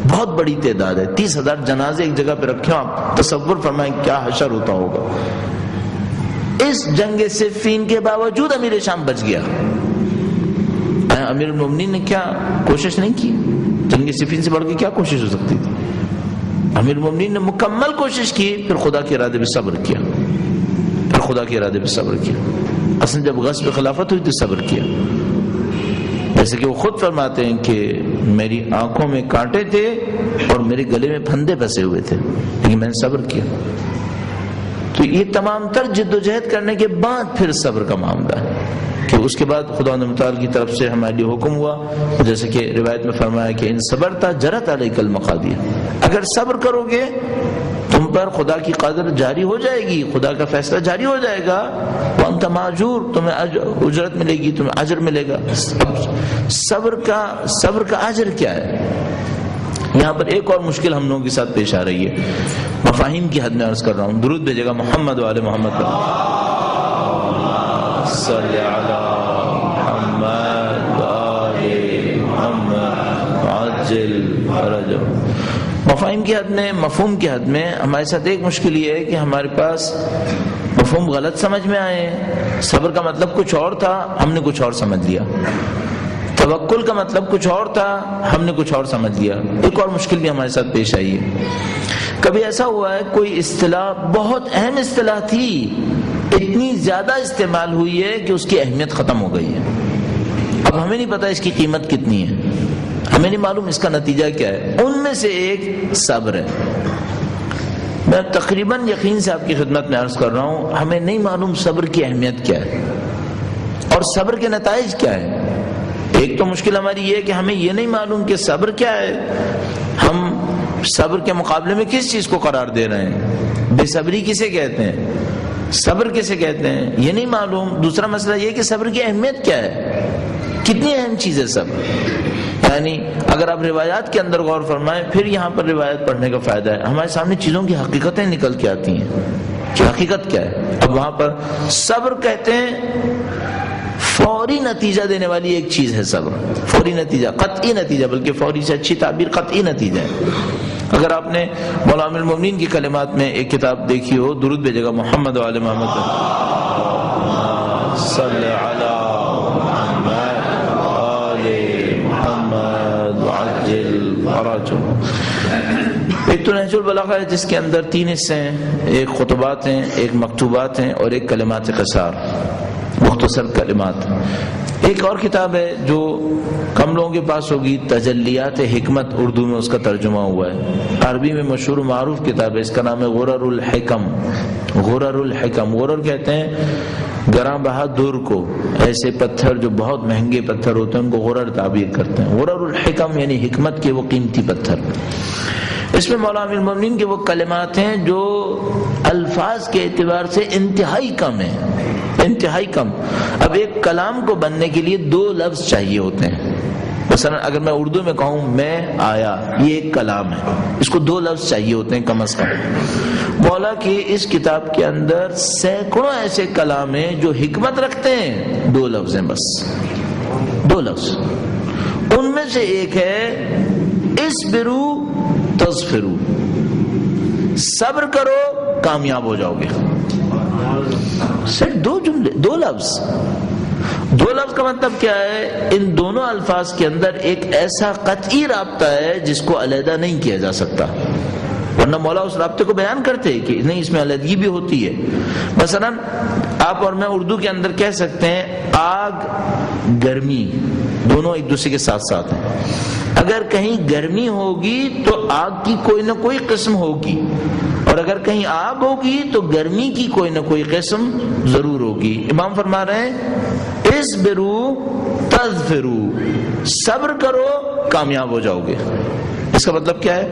بہت بڑی تعداد ہے، 30,000 جنازے ایک جگہ پہ رکھے ہوں، آپ تصور فرمائیں کیا حشر ہوتا ہوگا۔ اس جنگ صفین کے باوجود امیر شام بچ گیا۔ امیر المومنین نے کیا کوشش نہیں کی؟ جنگ صفین سے بڑھ کے کیا کوشش ہو سکتی تھی؟ امیر المومنین نے مکمل کوشش کی، پھر خدا کے ارادے پہ صبر کیا، پھر خدا کے ارادے پہ صبر کیا۔ اصل جب غصب خلافت ہوئی تو صبر کیا، جیسے کہ وہ خود فرماتے ہیں کہ میری آنکھوں میں کانٹے تھے اور میرے گلے میں پھندے پھنسے ہوئے تھے، لیکن میں نے صبر کیا۔ تو یہ تمام تر جد و جہد کرنے کے بعد پھر صبر کا معاملہ ہے کہ اس کے بعد خدا متعال کی طرف سے ہمارے لیے حکم ہوا، جیسے کہ روایت میں فرمایا کہ ان صبرتا جرت علیک المقادیر، اگر صبر کرو گے تم پر خدا کی قدر جاری ہو جائے گی، خدا کا فیصلہ جاری ہو جائے گا، وانت ماجور، تمہیں اجرت ملے گی، تمہیں اجر ملے گا۔ صبر کا اجر کیا ہے؟ یہاں پر ایک اور مشکل ہم لوگوں کے ساتھ پیش آ رہی ہے، مفاہیم کی حد میں عرض کر رہا ہوں، درود بھیجے گا محمد وآل محمد صلی علی محمد وآل محمد عجل فرجہ۔ مفاہیم کی حد میں، مفہوم کی حد میں ہمارے ساتھ ایک مشکل یہ ہے کہ ہمارے پاس مفہوم غلط سمجھ میں آئے ہیں۔ صبر کا مطلب کچھ اور تھا، ہم نے کچھ اور سمجھ لیا۔ توکل کا مطلب کچھ اور تھا، ہم نے کچھ اور سمجھ لیا۔ ایک اور مشکل بھی ہمارے ساتھ پیش آئی ہے، کبھی ایسا ہوا ہے کوئی اصطلاح بہت اہم اصطلاح تھی، اتنی زیادہ استعمال ہوئی ہے کہ اس کی اہمیت ختم ہو گئی ہے، اب ہمیں نہیں پتا اس کی قیمت کتنی ہے، ہمیں نہیں معلوم اس کا نتیجہ کیا ہے۔ ان میں سے ایک صبر ہے۔ میں تقریباً یقین سے آپ کی خدمت میں عرض کر رہا ہوں، ہمیں نہیں معلوم صبر کی اہمیت کیا ہے اور صبر کے نتائج کیا ہے۔ ایک تو مشکل ہماری یہ ہے کہ ہمیں یہ نہیں معلوم کہ صبر کیا ہے، ہم صبر کے مقابلے میں کس چیز کو قرار دے رہے ہیں، بے صبری کسے کہتے ہیں، صبر کسے کہتے ہیں، یہ نہیں معلوم۔ دوسرا مسئلہ یہ کہ صبر کی اہمیت کیا ہے، کتنی اہم چیز ہے صبر۔ یعنی اگر آپ روایات کے اندر غور فرمائیں، پھر یہاں پر روایت پڑھنے کا فائدہ ہے، ہمارے سامنے چیزوں کی حقیقتیں نکل کے آتی ہیں کہ حقیقت کیا ہے۔ اب وہاں پر صبر کہتے ہیں فوری نتیجہ دینے والی ایک چیز ہے صبر، فوری نتیجہ، قطعی نتیجہ، بلکہ فوری سے اچھی تعبیر قطعی نتیجہ ہے۔ اگر آپ نے مولا امیر المومنین کی کلمات میں ایک کتاب دیکھی ہو، درود بھیجے گا محمد وآل محمد صلی علی محمد وآل محمد وعجل فرجہ، ایک تو نہج البلاغہ ہے جس کے اندر 3 حصے ہیں، ایک خطبات ہیں، ایک مکتوبات ہیں اور ایک کلمات قصار، مختصر کلمات۔ ایک اور کتاب ہے جو کم لوگوں کے پاس ہوگی، تجلیات حکمت، اردو میں اس کا ترجمہ ہوا ہے، عربی میں مشہور معروف کتاب ہے، اس کا نام ہے غرر الحکم۔ غرر الحکم، غرر کہتے ہیں گراں بہادر کو، ایسے پتھر جو بہت مہنگے پتھر ہوتے ہیں ان کو غرر تعبیر کرتے ہیں۔ غرر الحکم یعنی حکمت کے وہ قیمتی پتھر۔ اس میں مولا امیر المومنین کے وہ کلمات ہیں جو الفاظ کے اعتبار سے انتہائی کم ہیں، انتہائی کم۔ اب ایک کلام کو بننے کے لیے 2 لفظ چاہیے ہوتے ہیں۔ مثلا اگر میں اردو میں کہوں میں آیا، یہ ایک کلام ہے، اس کو 2 لفظ چاہیے ہوتے ہیں کم از کم۔ مولا کی اس کتاب کے اندر سینکڑوں ایسے کلام ہیں جو حکمت رکھتے ہیں، 2 لفظ ہیں بس، 2 لفظ۔ ان میں سے ایک ہے اصبرو تظفرو، صبر کرو کامیاب ہو جاؤ گے۔ صرف 2 جملے، 2 لفظ۔ 2 لفظ کا مطلب کیا ہے؟ ان دونوں الفاظ کے اندر ایک ایسا قطعی رابطہ ہے جس کو علیحدہ نہیں کیا جا سکتا، ورنہ مولا اس رابطے کو بیان کرتے ہیں کہ نہیں، اس میں علیحدگی بھی ہوتی ہے۔ مثلا آپ اور میں اردو کے اندر کہہ سکتے ہیں آگ، گرمی، دونوں ایک دوسرے کے ساتھ ساتھ ہیں۔ اگر کہیں گرمی ہوگی تو آگ کی کوئی نہ کوئی قسم ہوگی، اور اگر کہیں آگ ہوگی تو گرمی کی کوئی نہ کوئی قسم ضرور ہوگی۔ امام فرما رہے ہیں اصبرو تظفرو، صبر کرو کامیاب ہو جاؤ گے۔ اس کا مطلب کیا ہے؟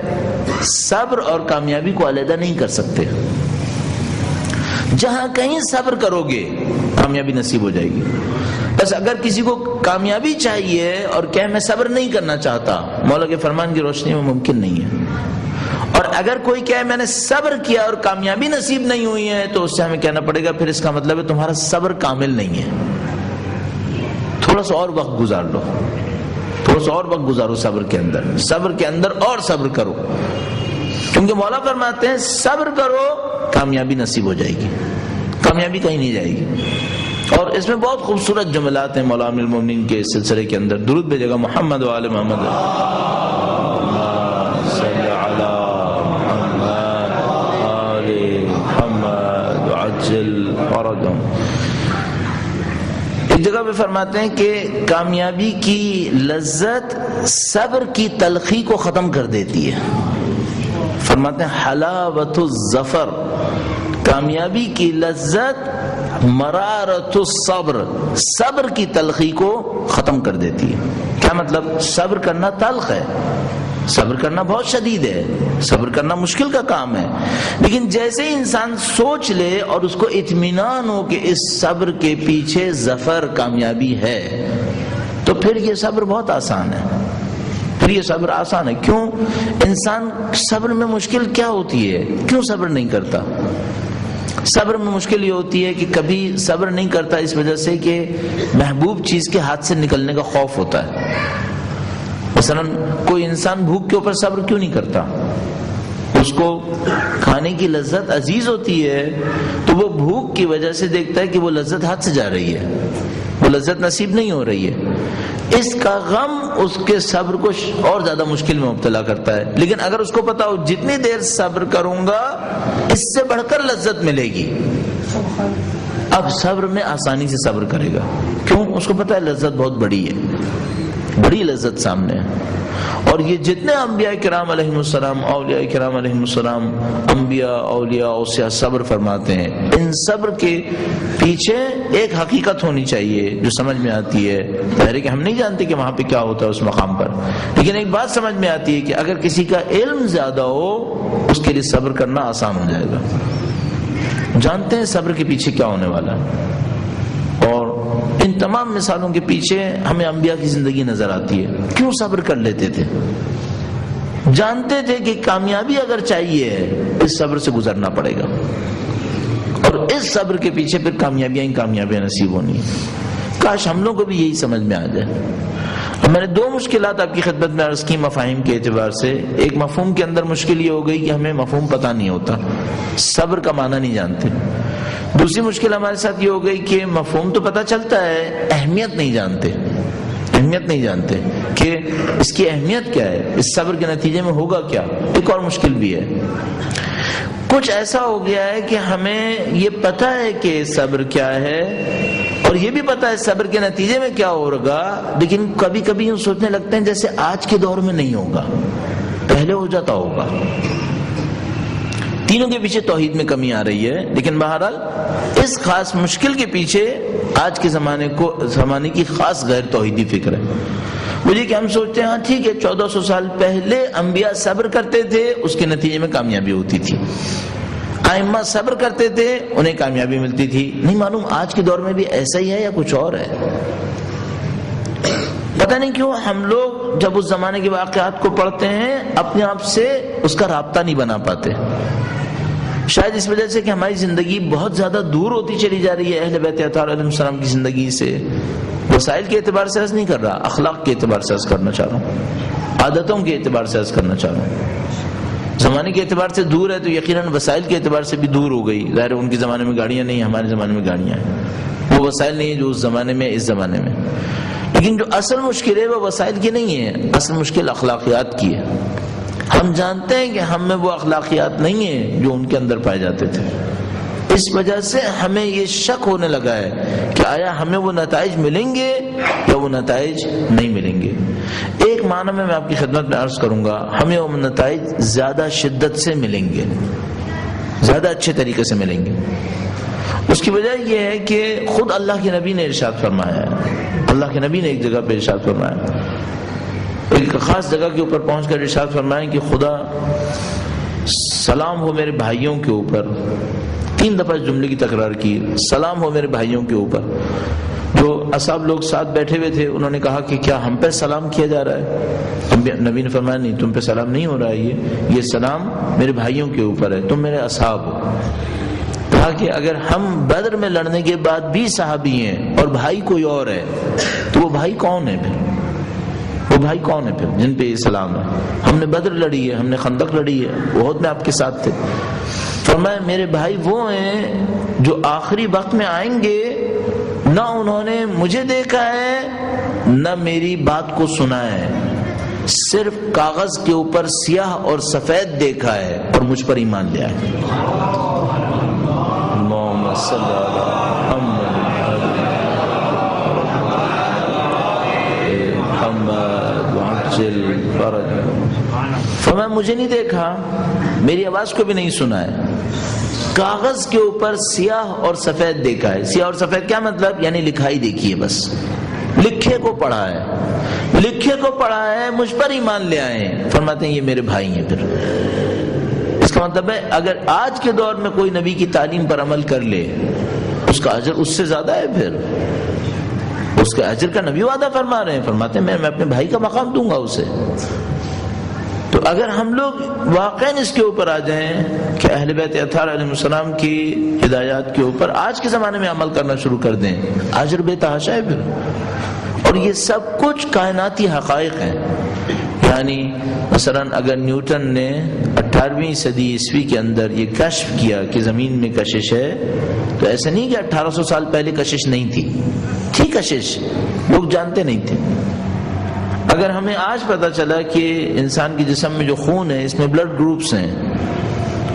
صبر اور کامیابی کو علیحدہ نہیں کر سکتے، جہاں کہیں صبر کرو گے کامیابی نصیب ہو جائے گی۔ بس اگر کسی کو کامیابی چاہیے اور کہ میں صبر نہیں کرنا چاہتا، مولا کے فرمان کی روشنی میں ممکن نہیں ہے۔ اور اگر کوئی کہے میں نے صبر کیا اور کامیابی نصیب نہیں ہوئی ہے، تو اس سے ہمیں کہنا پڑے گا پھر اس کا مطلب ہے تمہارا صبر کامل نہیں ہے، تھوڑا سا اور وقت گزار لو، تھوڑا سا اور وقت گزارو صبر کے اندر اور صبر کرو، کیونکہ مولا فرماتے ہیں صبر کرو کامیابی نصیب ہو جائے گی، کامیابی کہیں نہیں جائے گی۔ اور اس میں بہت خوبصورت جملات ہیں مولا امیر المومنین کے سلسلے کے اندر، درود بھیجے گا محمد و آل محمد، صلی علی محمد آل محمد عجل فرجهم۔ ایک جگہ پہ فرماتے ہیں کہ کامیابی کی لذت صبر کی تلخی کو ختم کر دیتی ہے۔ فرماتے ہیں حلاوت الظفر، کامیابی کی لذت مرارت الصبر، صبر کی تلخی کو ختم کر دیتی ہے۔ کیا مطلب؟ صبر کرنا تلخ ہے، صبر کرنا بہت شدید ہے، صبر کرنا مشکل کا کام ہے، لیکن جیسے ہی انسان سوچ لے اور اس کو اطمینان ہو کہ اس صبر کے پیچھے ظفر، کامیابی ہے، تو پھر یہ صبر بہت آسان ہے، پھر یہ صبر آسان ہے۔ کیوں؟ انسان صبر میں مشکل کیا ہوتی ہے؟ کیوں صبر نہیں کرتا؟ صبر میں مشکل یہ ہوتی ہے کہ کبھی صبر نہیں کرتا اس وجہ سے کہ محبوب چیز کے ہاتھ سے نکلنے کا خوف ہوتا ہے۔ مثلا کوئی انسان بھوک کے اوپر صبر کیوں نہیں کرتا؟ اس کو کھانے کی لذت عزیز ہوتی ہے تو وہ بھوک کی وجہ سے دیکھتا ہے کہ وہ لذت ہاتھ سے جا رہی ہے، وہ لذت نصیب نہیں ہو رہی ہے، اس کا غم اس کے صبر کو اور زیادہ مشکل میں مبتلا کرتا ہے۔ لیکن اگر اس کو پتا ہو جتنی دیر صبر کروں گا اس سے بڑھ کر لذت ملے گی، اب صبر میں آسانی سے صبر کرے گا۔ کیوں؟ اس کو پتا ہے لذت بہت بڑی ہے، بڑی لذت سامنے ہے۔ اور یہ جتنے انبیاء کرام علیہم السلام، اولیاء کرام علیہم السلام، انبیاء، اولیاء، اوصیاء صبر فرماتے ہیں، ان صبر کے پیچھے ایک حقیقت ہونی چاہیے جو سمجھ میں آتی ہے۔ ظاہر ہے کہ ہم نہیں جانتے کہ وہاں پہ کیا ہوتا ہے اس مقام پر، لیکن ایک بات سمجھ میں آتی ہے کہ اگر کسی کا علم زیادہ ہو اس کے لیے صبر کرنا آسان ہو جائے گا، جانتے ہیں صبر کے پیچھے کیا ہونے والا ہے۔ اور ان تمام مثالوں کے پیچھے ہمیں انبیاء کی زندگی نظر آتی ہے، کیوں صبر کر لیتے تھے، جانتے تھے کہ کامیابی اگر چاہیے اس صبر سے گزرنا پڑے گا، اور اس صبر کے پیچھے پھر کامیابیاں نصیب ہونی۔ کاش ہم لوگوں کو بھی یہی سمجھ میں آ جائے۔ میں نے دو مشکلات آپ کی خدمت میں عرض کی مفاہیم کے اعتبار سے۔ ایک مفہوم کے اندر مشکل یہ ہو گئی کہ ہمیں مفہوم پتہ نہیں ہوتا، صبر کا معنی نہیں جانتے۔ دوسری مشکل ہمارے ساتھ یہ ہو گئی کہ مفہوم تو پتہ چلتا ہے، اہمیت نہیں جانتے کہ اس کی اہمیت کیا ہے، اس صبر کے نتیجے میں ہوگا کیا۔ ایک اور مشکل بھی ہے، کچھ ایسا ہو گیا ہے کہ ہمیں یہ پتہ ہے کہ صبر کیا ہے اور یہ بھی پتہ ہے صبر کے نتیجے میں کیا ہوگا، لیکن کبھی کبھی یوں سوچنے لگتے ہیں جیسے آج کے دور میں نہیں ہوگا، پہلے ہو جاتا ہوگا۔ تینوں کے پیچھے توحید میں کمی آ رہی ہے، لیکن بہرحال اس خاص مشکل کے پیچھے آج کے زمانے کی خاص غیر توحیدی فکر ہے۔ مجھے کہ ہم سوچتے ہیں ہاں ٹھیک ہے 1400 سال پہلے انبیاء صبر کرتے تھے، اس کے نتیجے میں کامیابی ہوتی تھی، ائمہ صبر کرتے تھے، انہیں کامیابی ملتی تھی۔ نہیں معلوم آج کے دور میں بھی ایسا ہی ہے یا کچھ اور ہے۔ پتہ نہیں کیوں ہم لوگ جب اس زمانے کے واقعات کو پڑھتے ہیں اپنے آپ سے اس کا رابطہ نہیں بنا پاتے، شاید اس وجہ سے کہ ہماری زندگی بہت زیادہ دور ہوتی چلی جا رہی ہے اہل بیت اطہار علیہ السلام کی زندگی سے۔ وسائل کے اعتبار سے عرض نہیں کر رہا، اخلاق کے اعتبار سے عرض کرنا چاہ رہا ہوں، عادتوں کے اعتبار سے عرض کرنا چاہ رہا ہوں۔ زمانے کے اعتبار سے دور ہے تو یقیناً وسائل کے اعتبار سے بھی دور ہو گئی۔ ظاہر ان کے زمانے میں گاڑیاں نہیں، ہمارے زمانے میں گاڑیاں ہیں، وہ وسائل نہیں ہیں جو اس زمانے میں اس زمانے میں۔ لیکن جو اصل مشکل ہے وہ وسائل کی نہیں ہے، اصل مشکل اخلاقیات کی ہے۔ ہم جانتے ہیں کہ ہم میں وہ اخلاقیات نہیں ہیں جو ان کے اندر پائے جاتے تھے، اس وجہ سے ہمیں یہ شک ہونے لگا ہے کہ آیا ہمیں وہ نتائج ملیں گے یا وہ نتائج نہیں ملیں گے۔ ایک معنی میں آپ کی خدمت میں عرض کروں گا، ہمیں وہ نتائج زیادہ شدت سے ملیں گے، زیادہ اچھے طریقے سے ملیں گے۔ اس کی وجہ یہ ہے کہ خود اللہ کے نبی نے ارشاد فرمایا ہے، اللہ کے نبی نے ایک جگہ پہ ارشاد فرمایا، ایک خاص جگہ کے اوپر پہنچ کر ارشاد فرمایا کہ خدا سلام ہو میرے بھائیوں کے اوپر، 3 دفعہ اس جملے کی تکرار کی، سلام ہو میرے بھائیوں کے اوپر، جو اصحاب لوگ ساتھ بیٹھے ہوئے تھے انہوں نے کہا کہ کیا ہم پہ سلام کیا جا رہا ہے؟ نبی نے فرمایا نہیں، تم پہ سلام نہیں ہو رہا ہے، یہ سلام میرے بھائیوں کے اوپر ہے، تم میرے اصحاب ہو۔ کہا کہ اگر ہم بدر میں لڑنے کے بعد بھی صحابی ہیں اور بھائی کوئی اور ہے تو وہ بھائی کون ہے پھر؟ وہ بھائی کون ہے پھر جن پہ یہ سلام ہے؟ ہم نے بدر لڑی ہے، ہم نے خندق لڑی ہے، احد میں آپ کے ساتھ تھے۔ فرمایا میرے بھائی وہ ہیں جو آخری وقت میں آئیں گے، نہ انہوں نے مجھے دیکھا ہے نہ میری بات کو سنا ہے، صرف کاغذ کے اوپر سیاہ اور سفید دیکھا ہے اور مجھ پر ایمان لیا ہے۔ اللہم صلی اللہ محمد وعجل فرج۔ فرمایا مجھے نہیں دیکھا، میری آواز کو بھی نہیں سنا ہے، کاغذ کے اوپر سیاہ اور سفید دیکھا ہے۔ سیاہ اور سفید کیا مطلب؟ یعنی لکھائی دیکھی ہے، بس لکھے کو پڑھا ہے، لکھے کو پڑھا ہے، مجھ پر ایمان لے آئے ہیں۔ فرماتے ہیں یہ میرے بھائی ہیں۔ پھر اس کا مطلب ہے اگر آج کے دور میں کوئی نبی کی تعلیم پر عمل کر لے اس کا اجر اس سے زیادہ ہے، پھر اس کے اجر کا نبی وعدہ فرما رہے ہیں، فرماتے ہیں میں اپنے بھائی کا مقام دوں گا اسے۔ تو اگر ہم لوگ واقعاً اس کے اوپر آ جائیں کہ اہل بیت اطہار علیہ السلام کی ہدایات کے اوپر آج کے زمانے میں عمل کرنا شروع کر دیں، اجر بے تحاشا ہے پھر۔ اور یہ سب کچھ کائناتی حقائق ہیں۔ یعنی مثلاً اگر نیوٹن نے 18ویں صدی عیسوی کے اندر یہ کشف کیا کہ زمین میں کشش ہے، تو ایسا نہیں کہ 1800 سال پہلے کشش نہیں تھی کشش، لوگ جانتے نہیں تھے۔ اگر ہمیں آج پتا چلا کہ انسان کے جسم میں جو خون ہے اس میں بلڈ گروپس ہیں،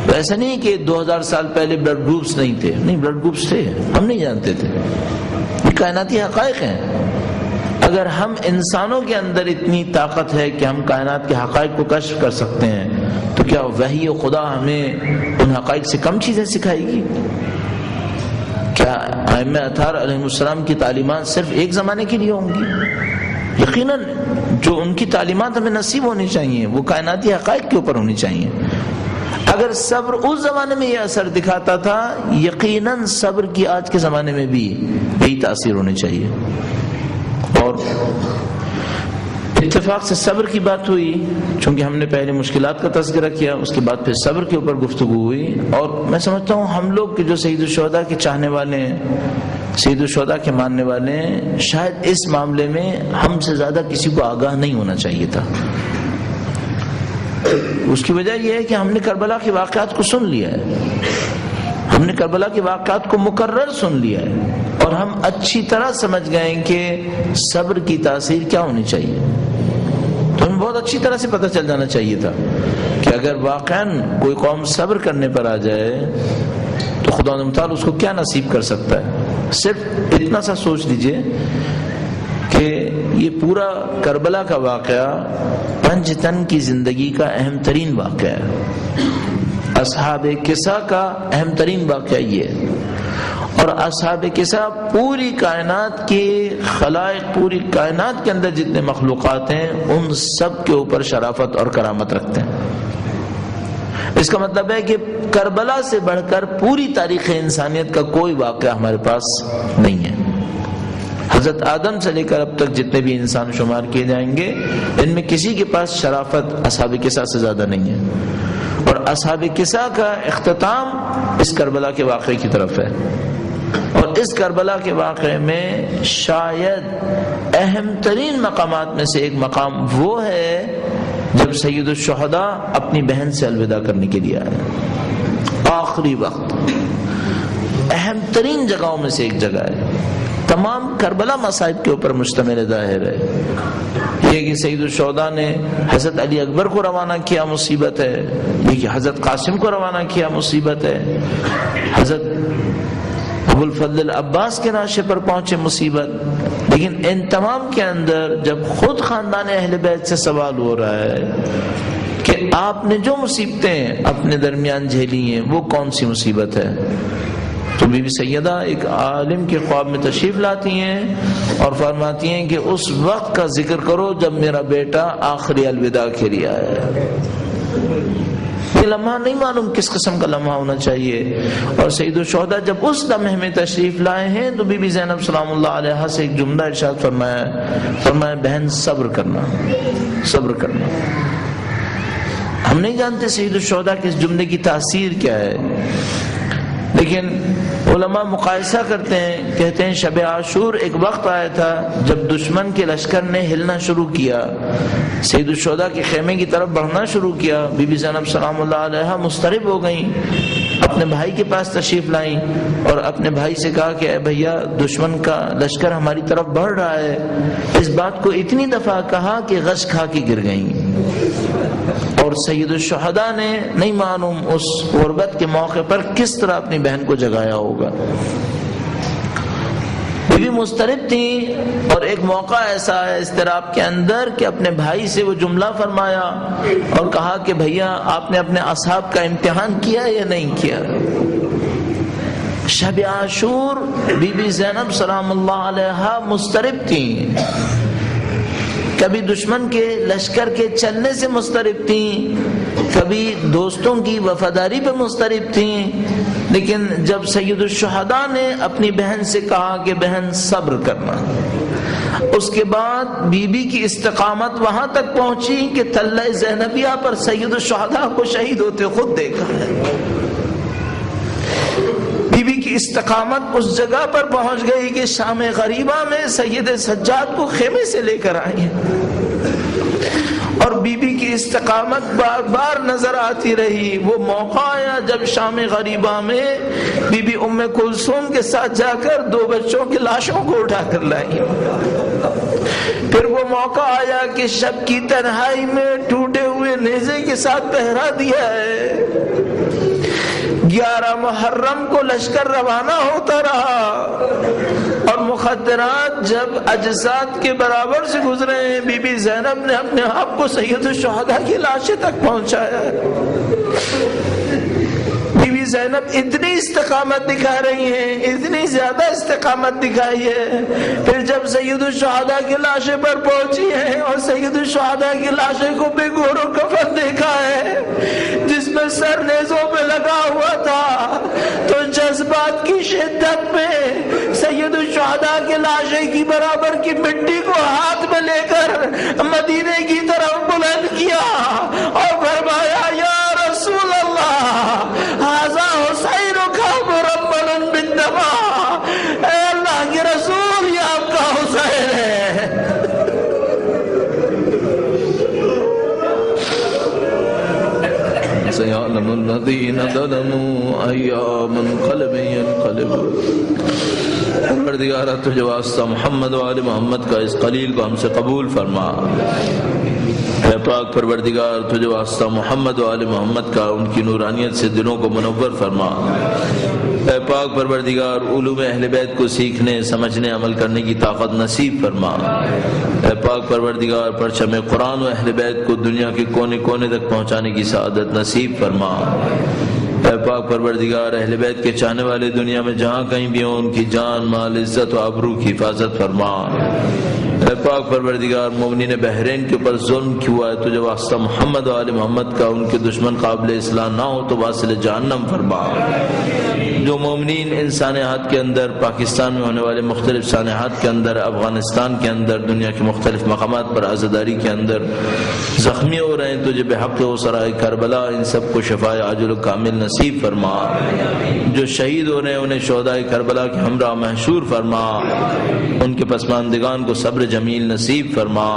تو ایسا نہیں کہ 2000 سال پہلے بلڈ گروپس نہیں تھے، نہیں بلڈ گروپس تھے، ہم نہیں جانتے تھے۔ یہ کائناتی حقائق ہیں۔ اگر ہم انسانوں کے اندر اتنی طاقت ہے کہ ہم کائنات کے حقائق کو کشف کر سکتے ہیں، تو کیا وحی و خدا ہمیں ان حقائق سے کم چیزیں سکھائے گی؟ کیا ائمہ اطہار علیہ السلام کی تعلیمات صرف ایک زمانے کے لیے ہوں گی؟ یقیناً جو ان کی تعلیمات ہمیں نصیب ہونی چاہیے وہ کائناتی حقائق کے اوپر ہونی چاہیے۔ اگر صبر اس زمانے میں یہ اثر دکھاتا تھا، یقیناً صبر کی آج کے زمانے میں بھی یہی تاثیر ہونی چاہیے۔ اور اتفاق سے صبر کی بات ہوئی، چونکہ ہم نے پہلے مشکلات کا تذکرہ کیا، اس کے بعد پھر صبر کے اوپر گفتگو ہوئی۔ اور میں سمجھتا ہوں ہم لوگ جو سید الشہداء کے چاہنے والے ہیں، سید الشہداء کے ماننے والے ہیں، شاید اس معاملے میں ہم سے زیادہ کسی کو آگاہ نہیں ہونا چاہیے تھا۔ اس کی وجہ یہ ہے کہ ہم نے کربلا کے واقعات کو سن لیا ہے، ہم نے کربلا کے واقعات کو مکرر سن لیا ہے، اور ہم اچھی طرح سمجھ گئے کہ صبر کی تاثیر کیا ہونی چاہیے۔ تو ہمیں بہت اچھی طرح سے پتہ چل جانا چاہیے تھا کہ اگر واقعاً کوئی قوم صبر کرنے پر آ جائے تو خدا متعال اس کو کیا نصیب کر سکتا ہے۔ صرف اتنا سا سوچ لیجئے کہ یہ پورا کربلا کا واقعہ پنجتن کی زندگی کا اہم ترین واقعہ ہے، اصحاب کسا کا اہم ترین واقعہ یہ ہے۔ اور اصحاب کسا پوری کائنات کے خلائق، پوری کائنات کے اندر جتنے مخلوقات ہیں ان سب کے اوپر شرافت اور کرامت رکھتے ہیں۔ اس کا مطلب ہے کہ کربلا سے بڑھ کر پوری تاریخ انسانیت کا کوئی واقعہ ہمارے پاس نہیں ہے۔ حضرت آدم سے لے کر اب تک جتنے بھی انسان شمار کیے جائیں گے ان میں کسی کے پاس شرافت اصحاب کسا سے زیادہ نہیں ہے۔ اور اصحاب کسا کا اختتام اس کربلا کے واقعے کی طرف ہے، اور اس کربلا کے واقعے میں شاید اہم ترین مقامات میں سے ایک مقام وہ ہے جب سید الشہداء اپنی بہن سے الوداع کرنے کے لیے آئے۔ آخری وقت اہم ترین جگہوں میں سے ایک جگہ ہے، تمام کربلا مصائب کے اوپر مشتمل ظاہر ہے۔ یہ کہ سید الشہداء نے حضرت علی اکبر کو روانہ کیا مصیبت ہے، یہ کہ حضرت قاسم کو روانہ کیا مصیبت ہے، حضرت ابو الفضل عباس کے ناشے پر پہنچے مصیبت۔ لیکن ان تمام کے اندر جب خود خاندان اہل بیت سے سوال ہو رہا ہے کہ آپ نے جو مصیبتیں اپنے درمیان جھیلی ہیں وہ کون سی مصیبت ہے، تو بی بی سیدہ ایک عالم کے خواب میں تشریف لاتی ہیں اور فرماتی ہیں کہ اس وقت کا ذکر کرو جب میرا بیٹا آخری الوداع کے لیے آیا ہے۔ یہ لمحہ نہیں معلوم کس قسم کا لمحہ ہونا چاہیے. اور سید الشہداء جب اس لمحے میں تشریف لائے ہیں تو بی بی زینب سلام اللہ علیہا سے ایک جملہ ارشاد فرمایا بہن صبر کرنا. ہم نہیں جانتے سید الشہداء کے اس جملے کی تاثیر کیا ہے، لیکن علماء مقایسہ کرتے ہیں، کہتے ہیں شب عاشور ایک وقت آیا تھا جب دشمن کے لشکر نے ہلنا شروع کیا، سید الشہداء کے خیمے کی طرف بڑھنا شروع کیا. بی بی زینب سلام اللہ علیہا مضطرب ہو گئیں، اپنے بھائی کے پاس تشریف لائیں اور اپنے بھائی سے کہا کہ اے بھیا دشمن کا لشکر ہماری طرف بڑھ رہا ہے. اس بات کو اتنی دفعہ کہا کہ غش کھا کے گر گئیں. اور سید الشہداء نے نہیں معلوم اس غربت کے موقع پر کس طرح اپنی بہن کو جگایا ہوگا. بیوی مضطرب تھی اور ایک موقع ایسا ہے اضطراب کے اندر کہ اپنے بھائی سے وہ جملہ فرمایا اور کہا کہ بھیا آپ نے اپنے اصحاب کا امتحان کیا یا نہیں کیا. شب عاشور بی بی زینب سلام اللہ علیہا مضطرب تھیں، کبھی دشمن کے لشکر کے چلنے سے مضطرب تھیں، کبھی دوستوں کی وفاداری پہ مضطرب تھیں. لیکن جب سید الشہداء نے اپنی بہن سے کہا کہ بہن صبر کرنا، اس کے بعد بی بی کی استقامت وہاں تک پہنچی کہ تلہ زینبیہ پر سید الشہداء کو شہید ہوتے خود دیکھا ہے. بی بی کی استقامت اس جگہ پر پہنچ گئی کہ شام غریبہ میں سید سجاد کو خیمے سے لے کر آئی ہیں، اور بی بی کی استقامت بار بار نظر آتی رہی. وہ موقع آیا جب شام غریبہ میں بی بی ام کلثوم کے ساتھ جا کر 2 بچوں کی لاشوں کو اٹھا کر لائی. پھر وہ موقع آیا کہ شب کی تنہائی میں ٹوٹے ہوئے نیزے کے ساتھ پہرا دیا ہے. 11 محرم کو لشکر روانہ ہوتا رہا اور مخدرات جب اجساد کے برابر سے گزرے ہیں، بی بی زینب نے اپنے آپ کو سید الشہداء کی لاشیں تک پہنچایا ہے. بی بی زینب اتنی استقامت دکھا رہی ہیں، اتنی زیادہ استقامت دکھائی ہے. پھر جب سید الشہداء کی لاشیں پر پہنچی ہیں اور سید الشہداء کی لاشیں کو بے گور و کفن دیکھا ہے جس میں سر نیزوں پہ لگا ہوا تھا، تو جذبات کی شدت میں سید الشہداء کی لاشیں کی برابر کی مٹی کو ہاتھ میں لے کر مدینے کی طرف بلند کیا اور فرمایا یا رسول اللہ ھذا حسین کا مرمل بالدماء، اے اللہ کے رسول یہ آپ کا حسین ہے. سيعلم الذين ظلموا أي منقلب ينقلبون. پروردگارہ تجھے واسطہ محمد و آل محمد کا اس قلیل کو ہم سے قبول فرما. اے پاک پروردگار تجھے واسطہ محمد و آل محمد کا ان کی نورانیت سے دلوں کو منور فرما. اے پاک پروردگار علوم اہل بیت کو سیکھنے سمجھنے عمل کرنے کی طاقت نصیب فرما. اے پاک پروردگار پرچم قرآن و اہل بیت کو دنیا کے کونے کونے تک پہنچانے کی سعادت نصیب فرما. اے پاک پروردگار اہل بیت کے چاہنے والے دنیا میں جہاں کہیں بھی ہوں ان کی جان مال عزت و آبرو کی حفاظت فرما. اے پاک پروردگار مومنین بحرین کے اوپر ظلم کیوں ہوا ہے تجھے واسطہ محمد و آل محمد کا ان کے دشمن قابل اصلاح نہ ہو تو واصل جہنم فرما. جو مومنین ان سانحات کے اندر پاکستان میں ہونے والے مختلف سانحات کے اندر افغانستان کے اندر دنیا کے مختلف مقامات پر عزاداری کے اندر زخمی ہو رہے ہیں تجھے بحق و سرائے کربلا ان سب کو شفائے عاجل و کامل نصیب فرما. جو شہید ہو رہے ہیں انہیں شہدائے کربلا کے ہمراہ محشور فرما. ان کے پسماندگان کو صبر جمیل نصیب فرما.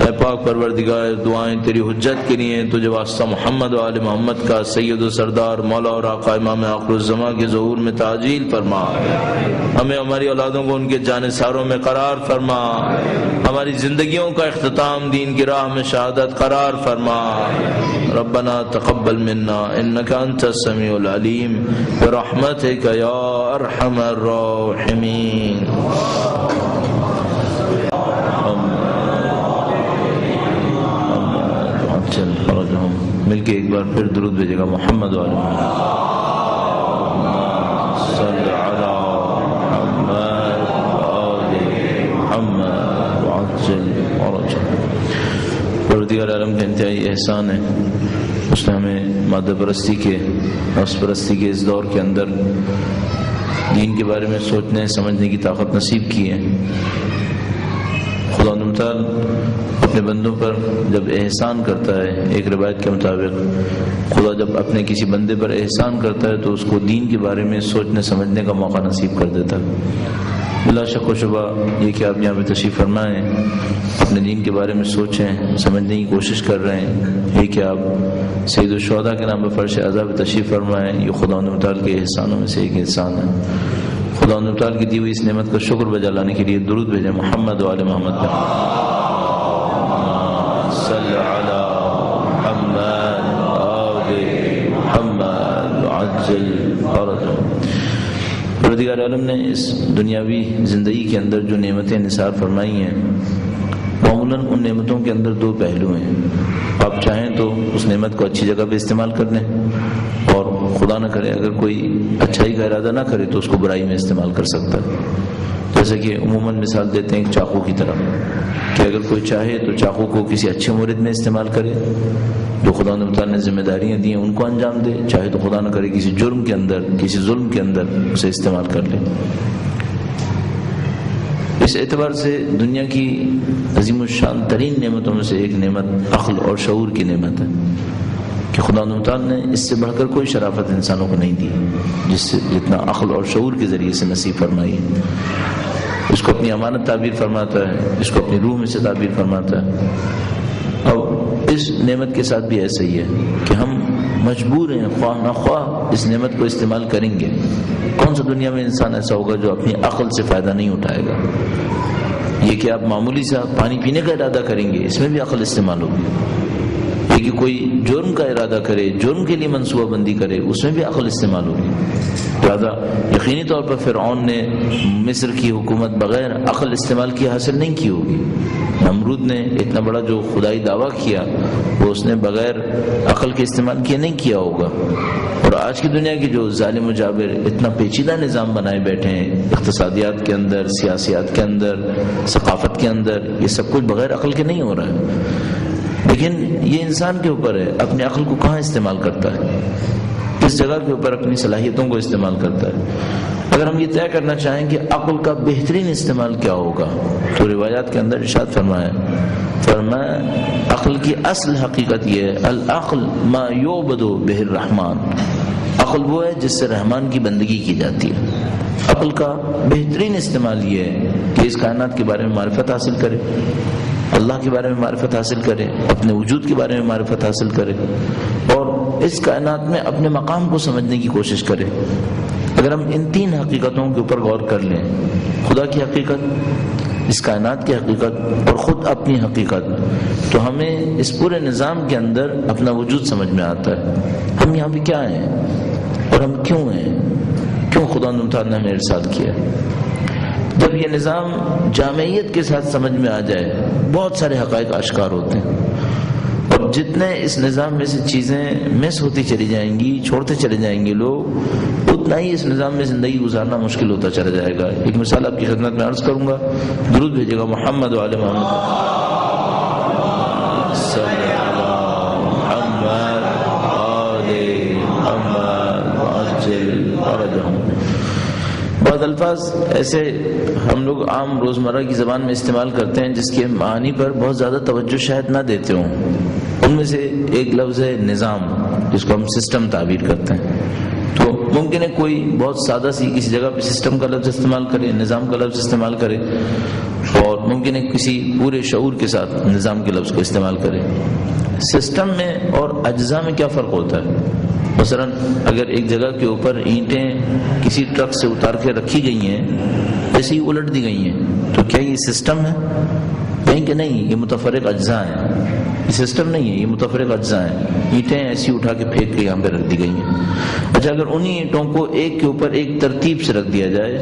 اے پاک پروردگار دعائیں تیری حجت کے لیے تجھے واسطہ محمد و آل محمد کا سید و سردار مولا اور آقا امام آخر الزماں کے ظہور میں تعجیل فرما. ہمیں ہماری اولادوں کو ان کے جانثاروں میں قرار فرما. ہماری زندگیوں کا اختتام دین کی راہ میں شہادت قرار فرما. ربنا تقبل منا انك انت السميع العليم برحمتك يا ارحم الراحمين. مل کے ایک بار پھر درود بھیجے گا محمد و آل صلی علی محمد محمد وعجل ورجل. پروردگار عالم کا انتہائی احسان ہے اس نے ہمیں مادہ پرستی کے، نفس پرستی کے اس دور کے اندر دین کے بارے میں سوچنے سمجھنے کی طاقت نصیب کی ہے۔ خدا تعالیٰ اپنے بندوں پر جب احسان کرتا ہے، ایک روایت کے مطابق خدا جب اپنے کسی بندے پر احسان کرتا ہے تو اس کو دین کے بارے میں سوچنے سمجھنے کا موقع نصیب کر دیتا ہے۔ بلا شک و شبہ یہ کہ آپ یہاں پہ تشریف فرمائیں، اپنے دین کے بارے میں سوچیں، سمجھنے کی کوشش کر رہے ہیں، یہ کہ آپ سید الشہداء کے نام پر فرش اعزاء پہ تشریف فرمائیں، یہ خدا متعال کے احسانوں میں سے ایک احسان ہے۔ خدا متعال کی دی ہوئی اس نعمت کا شکر بجا لانے کے لیے درود بھیجیں محمد و آل محمد پر۔ صلی علی محمد آل محمد وعجل فرجهم۔ پروردگار عالم نے اس دنیاوی زندگی کے اندر جو نعمتیں نثار فرمائی ہیں، معمولاً ان نعمتوں کے اندر دو پہلو ہیں۔ آپ چاہیں تو اس نعمت کو اچھی جگہ پہ استعمال کر لیں، اور خدا نہ کرے اگر کوئی اچھائی کا ارادہ نہ کرے تو اس کو برائی میں استعمال کر سکتا ہے۔ جیسے کہ عموماً مثال دیتے ہیں ایک چاقو کی طرح، کہ اگر کوئی چاہے تو چاقو کو کسی اچھے مورد میں استعمال کرے، جو خدا تعالیٰ نے ذمہ داریاں دی ہیں ان کو انجام دے، چاہے تو خدا نہ کرے کسی جرم کے اندر، کسی ظلم کے اندر اسے استعمال کر لے۔ اس اعتبار سے دنیا کی عظیم الشان ترین نعمتوں میں سے ایک نعمت عقل اور شعور کی نعمت ہے، کہ خدا تعالیٰ نے اس سے بڑھ کر کوئی شرافت انسانوں کو نہیں دی جس سے جتنا عقل اور شعور کے ذریعے سے نصیب فرمائی ہے۔ اس کو اپنی امانت تعبیر فرماتا ہے، اس کو اپنی روح میں سے تعبیر فرماتا ہے۔ اور اس نعمت کے ساتھ بھی ایسا ہی ہے کہ ہم مجبور ہیں خواہ نہ خواہ اس نعمت کو استعمال کریں گے۔ کون سا دنیا میں انسان ایسا ہوگا جو اپنی عقل سے فائدہ نہیں اٹھائے گا؟ یہ کہ آپ معمولی سا پانی پینے کا ارادہ کریں گے، اس میں بھی عقل استعمال ہوگی۔ یہ کہ کوئی جرم کا ارادہ کرے، جرم کے لیے منصوبہ بندی کرے، اس میں بھی عقل استعمال ہوگی۔ لہٰذا یقینی طور پر فرعون نے مصر کی حکومت بغیر عقل استعمال کی حاصل نہیں کی ہوگی۔ نمرود نے اتنا بڑا جو خدائی دعویٰ کیا وہ اس نے بغیر عقل کے استعمال کیا نہیں کیا ہوگا۔ اور آج کی دنیا کی جو ظالم و جابر اتنا پیچیدہ نظام بنائے بیٹھے ہیں، اقتصادیات کے اندر، سیاسیات کے اندر، ثقافت کے اندر، یہ سب کچھ بغیر عقل کے نہیں ہو رہا ہے۔ لیکن یہ انسان کے اوپر ہے، اپنی عقل کو کہاں استعمال کرتا ہے، کس جگہ کے اوپر اپنی صلاحیتوں کو استعمال کرتا ہے۔ اگر ہم یہ طے کرنا چاہیں کہ عقل کا بہترین استعمال کیا ہوگا تو روایات کے اندر ارشاد فرمایا عقل کی اصل حقیقت یہ ہے، العقل ما یعبد بہ الرحمن، عقل وہ ہے جس سے رحمان کی بندگی کی جاتی ہے۔ عقل کا بہترین استعمال یہ ہے کہ اس کائنات کے بارے میں معرفت حاصل کرے، اللہ کے بارے میں معرفت حاصل کرے، اپنے وجود کے بارے میں معرفت حاصل کرے، اور اس کائنات میں اپنے مقام کو سمجھنے کی کوشش کرے۔ اگر ہم ان تین حقیقتوں کے اوپر غور کر لیں، خدا کی حقیقت، اس کائنات کی حقیقت اور خود اپنی حقیقت، تو ہمیں اس پورے نظام کے اندر اپنا وجود سمجھ میں آتا ہے۔ ہم یہاں پہ کیا ہیں اور ہم کیوں ہیں، کیوں خدا تعالیٰ نے ہمیں ارسال کیا۔ جب یہ نظام جامعیت کے ساتھ سمجھ میں آ جائے بہت سارے حقائق آشکار ہوتے ہیں، اور جتنے اس نظام میں سے چیزیں مس ہوتی چلی جائیں گی، چھوڑتے چلے جائیں گے لوگ، اتنا ہی اس نظام میں زندگی گزارنا مشکل ہوتا چلا جائے گا۔ ایک مثال آپ کی خدمت میں عرض کروں گا، درود بھیجے گا محمد و آل محمد۔ بعض الفاظ ایسے ہم لوگ عام روزمرہ کی زبان میں استعمال کرتے ہیں جس کے معنی پر بہت زیادہ توجہ شاید نہ دیتے ہوں۔ ان میں سے ایک لفظ ہے نظام، جس کو ہم سسٹم تعبیر کرتے ہیں۔ تو ممکن ہے کوئی بہت سادہ سی کسی جگہ پہ سسٹم کا لفظ استعمال کرے، نظام کا لفظ استعمال کرے، اور ممکن ہے کسی پورے شعور کے ساتھ نظام کے لفظ کو استعمال کرے۔ سسٹم میں اور اجزاء میں کیا فرق ہوتا ہے؟ مثلا اگر ایک جگہ کے اوپر اینٹیں کسی ٹرک سے اتار کے رکھی گئی ہیں، ایسے ہی الٹ دی گئی ہیں، تو کیا یہ سسٹم ہے؟ کہیں کہ نہیں، یہ متفرق اجزاء ہیں۔ یہ سسٹم نہیں ہے، یہ متفرق اجزاء ہیں۔ اینٹیں ایسی اٹھا کے پھینک کے یہاں پہ رکھ دی گئی ہیں۔ اچھا، اگر انہی اینٹوں کو ایک کے اوپر ایک ترتیب سے رکھ دیا جائے،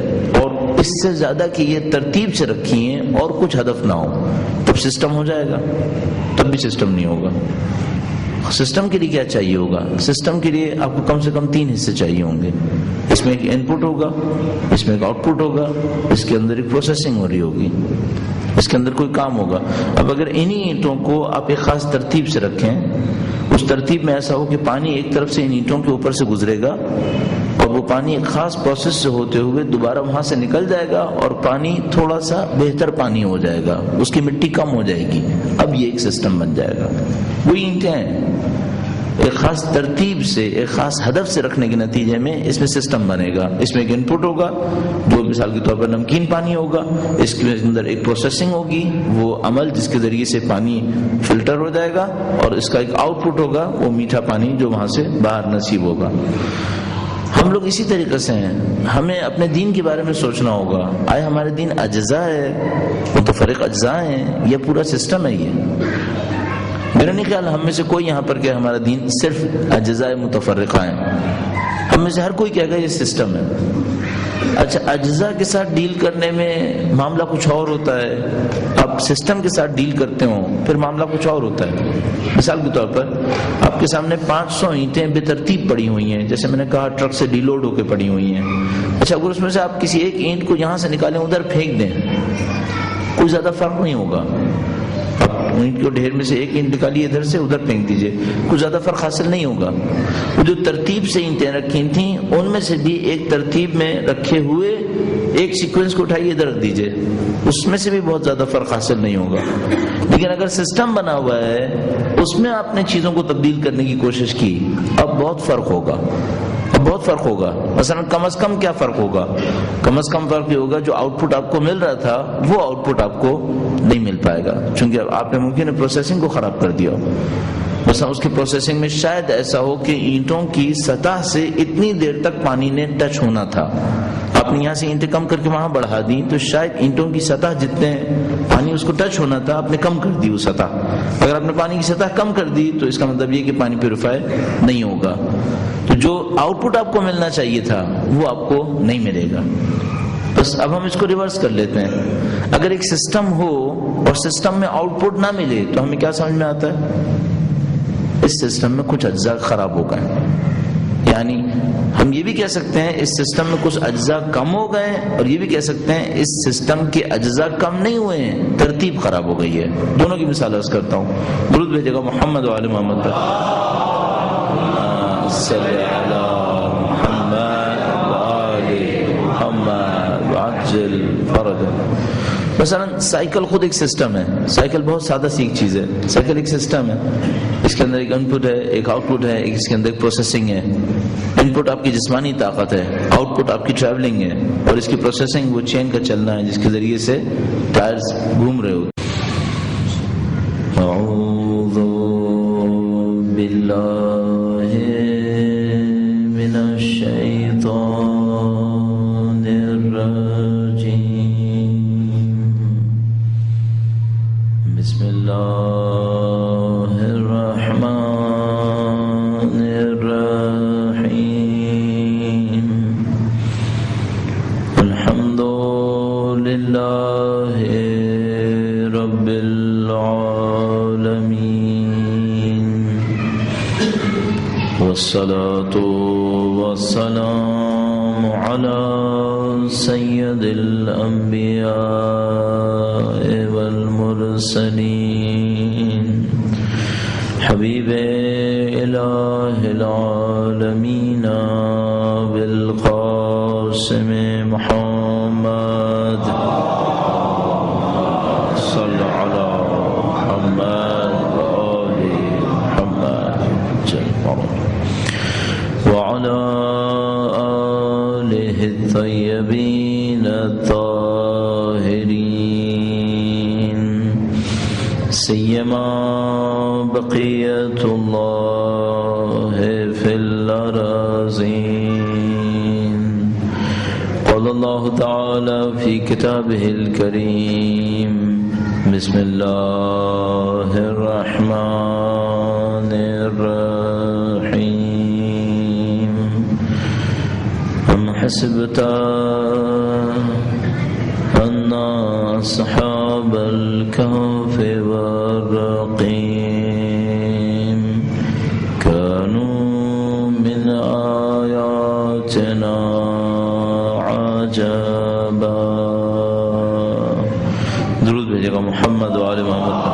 اور اس سے زیادہ کہ یہ ترتیب سے رکھی ہیں اور کچھ ہدف نہ ہو، تب سسٹم ہو جائے گا؟ تب بھی سسٹم نہیں ہوگا۔ سسٹم کے لیے کیا چاہیے ہوگا؟ سسٹم کے لیے آپ کو کم سے کم 3 حصے چاہیے ہوں گے۔ اس میں ایک ان پٹ ہوگا، اس میں ایک آؤٹ پٹ ہوگا، اس کے اندر ایک پروسیسنگ ہو رہی ہوگی۔ اس کے اندر کوئی کام ہوگا. اب اگر انہی اینٹوں کو آپ ایک خاص ترتیب سے رکھیں، اس ترتیب میں ایسا ہو کہ پانی ایک طرف سے ان اینٹوں کے اوپر سے گزرے گا اور وہ پانی ایک خاص پروسیس سے ہوتے ہوئے دوبارہ وہاں سے نکل جائے گا اور پانی تھوڑا سا بہتر پانی ہو جائے گا، اس کی مٹی کم ہو جائے گی، اب یہ ایک سسٹم بن جائے گا. وہی اینٹیں ہیں، ایک خاص ترتیب سے ایک خاص ہدف سے رکھنے کے نتیجے میں اس میں سسٹم بنے گا. اس میں ایک ان پٹ ہوگا جو مثال کے طور پر نمکین پانی ہوگا، اس کے اندر ایک پروسیسنگ ہوگی، وہ عمل جس کے ذریعے سے پانی فلٹر ہو جائے گا، اور اس کا ایک آؤٹ پٹ ہوگا وہ میٹھا پانی جو وہاں سے باہر نصیب ہوگا. ہم لوگ اسی طریقے سے ہیں. ہمیں اپنے دین کے بارے میں سوچنا ہوگا، آئے ہمارے دین اجزاء ہے، متفرق اجزاء ہیں، یہ پورا سسٹم ہے. یہ میرا نہیں خیال ہم میں سے کوئی یہاں پر کہ ہمارا دین صرف اجزاء متفرقہ ہیں. ہم میں سے ہر کوئی کہے گا یہ سسٹم ہے. اچھا، اجزاء کے ساتھ ڈیل کرنے میں معاملہ کچھ اور ہوتا ہے، آپ سسٹم کے ساتھ ڈیل کرتے ہو پھر معاملہ کچھ اور ہوتا ہے. مثال کے طور پر آپ کے سامنے 500 اینٹیں بے ترتیب پڑی ہوئی ہیں، جیسے میں نے کہا ٹرک سے ڈی لوڈ ہو کے پڑی ہوئی ہیں. اچھا، اگر اس میں سے آپ کسی ایک اینٹ کو یہاں سے نکالیں ادھر پھینک دیں، کوئی زیادہ فرق نہیں ہوگا. اینٹ کو ڈھیر میں سے ایک اینٹ نکالیے ادھر سے ادھر پھینک دیجئے، کچھ زیادہ فرق حاصل نہیں ہوگا. وہ جو ترتیب سے اینٹیں رکھی تھیں ان میں سے بھی ایک ترتیب میں رکھے ہوئے ایک سیکوینس کو اٹھائیے ادھر رکھ دیجئے، اس میں سے بھی بہت زیادہ فرق حاصل نہیں ہوگا. لیکن اگر سسٹم بنا ہوا ہے اس میں آپ نے چیزوں کو تبدیل کرنے کی کوشش کی، اب بہت فرق ہوگا. بہت فرق ہوگا. مثلا کم از کم کیا فرق ہوگا؟ کم از کم فرق یہ ہوگا جو آؤٹ پٹ آپ کو مل رہا تھا وہ آؤٹ پٹ آپ کو نہیں مل پائے گا، چونکہ آپ نے ممکن ہے پروسیسنگ کو خراب کر دیا ہو. مثلا اس کی پروسیسنگ میں شاید ایسا ہو کہ اینٹوں کی سطح سے اتنی دیر تک پانی نے ٹچ ہونا تھا، آپ نے یہاں سے اینٹیں کم کر کے وہاں بڑھا دی تو شاید اینٹوں کی سطح جتنے پانی اس کو ٹچ ہونا تھا آپ نے کم کر دی وہ سطح. اگر آپ نے پانی کی سطح کم کر دی تو اس کا مطلب یہ کہ پانی پیوریفائی نہیں ہوگا، تو جو آؤٹ پٹ آپ کو ملنا چاہیے تھا وہ آپ کو نہیں ملے گا. بس اب ہم اس کو ریورس کر لیتے ہیں. اگر ایک سسٹم ہو اور سسٹم میں آؤٹ پٹ نہ ملے تو ہمیں کیا سمجھ میں آتا ہے؟ اس سسٹم میں کچھ اجزاء خراب ہو گئے. یعنی ہم یہ بھی کہہ سکتے ہیں اس سسٹم میں کچھ اجزاء کم ہو گئے، اور یہ بھی کہہ سکتے ہیں اس سسٹم کے اجزاء کم نہیں ہوئے ہیں، ترتیب خراب ہو گئی ہے. دونوں کی مثال عرض کرتا ہوں. درود بھیجے گا محمد وعلی محمد پر. صلی علی محمد وآل محمد وعجل فرج. مثلا سائیکل خود ایک سسٹم ہے. سائیکل بہت سادہ سی ایک چیز ہے. سائیکل ایک سسٹم ہے، اس کے اندر ایک ان پٹ ہے، ایک آؤٹ پٹ ہے، اس کے اندر ایک پروسیسنگ ہے. ان پٹ آپ کی جسمانی طاقت ہے، آؤٹ پٹ آپ کی ٹریولنگ ہے، اور اس کی پروسیسنگ وہ چین کا چلنا ہے جس کے ذریعے سے ٹائرز گھوم رہے ہوتے. اعوذ باللہ من الشیطان الرجیم. بسم اللہ الرحمن الرحیم. الحمد للہ رب العالمین، والصلاة والسلام علی سید الانبیاء والمرسلین، حبیب الہ العالمین بالقاسم محمد صلی علی محمد وآل محمد وعلى آله الطيبين الطاهرين، سيما بقية الله في الأراضين. قال الله تعالى في كتابه الكريم: بسم الله الرحمن الرحيم. أم حسبت أن أصحاب الكهف والرقيم كانوا من آياتنا عجبا. درود بھیجے محمد وعلی محمد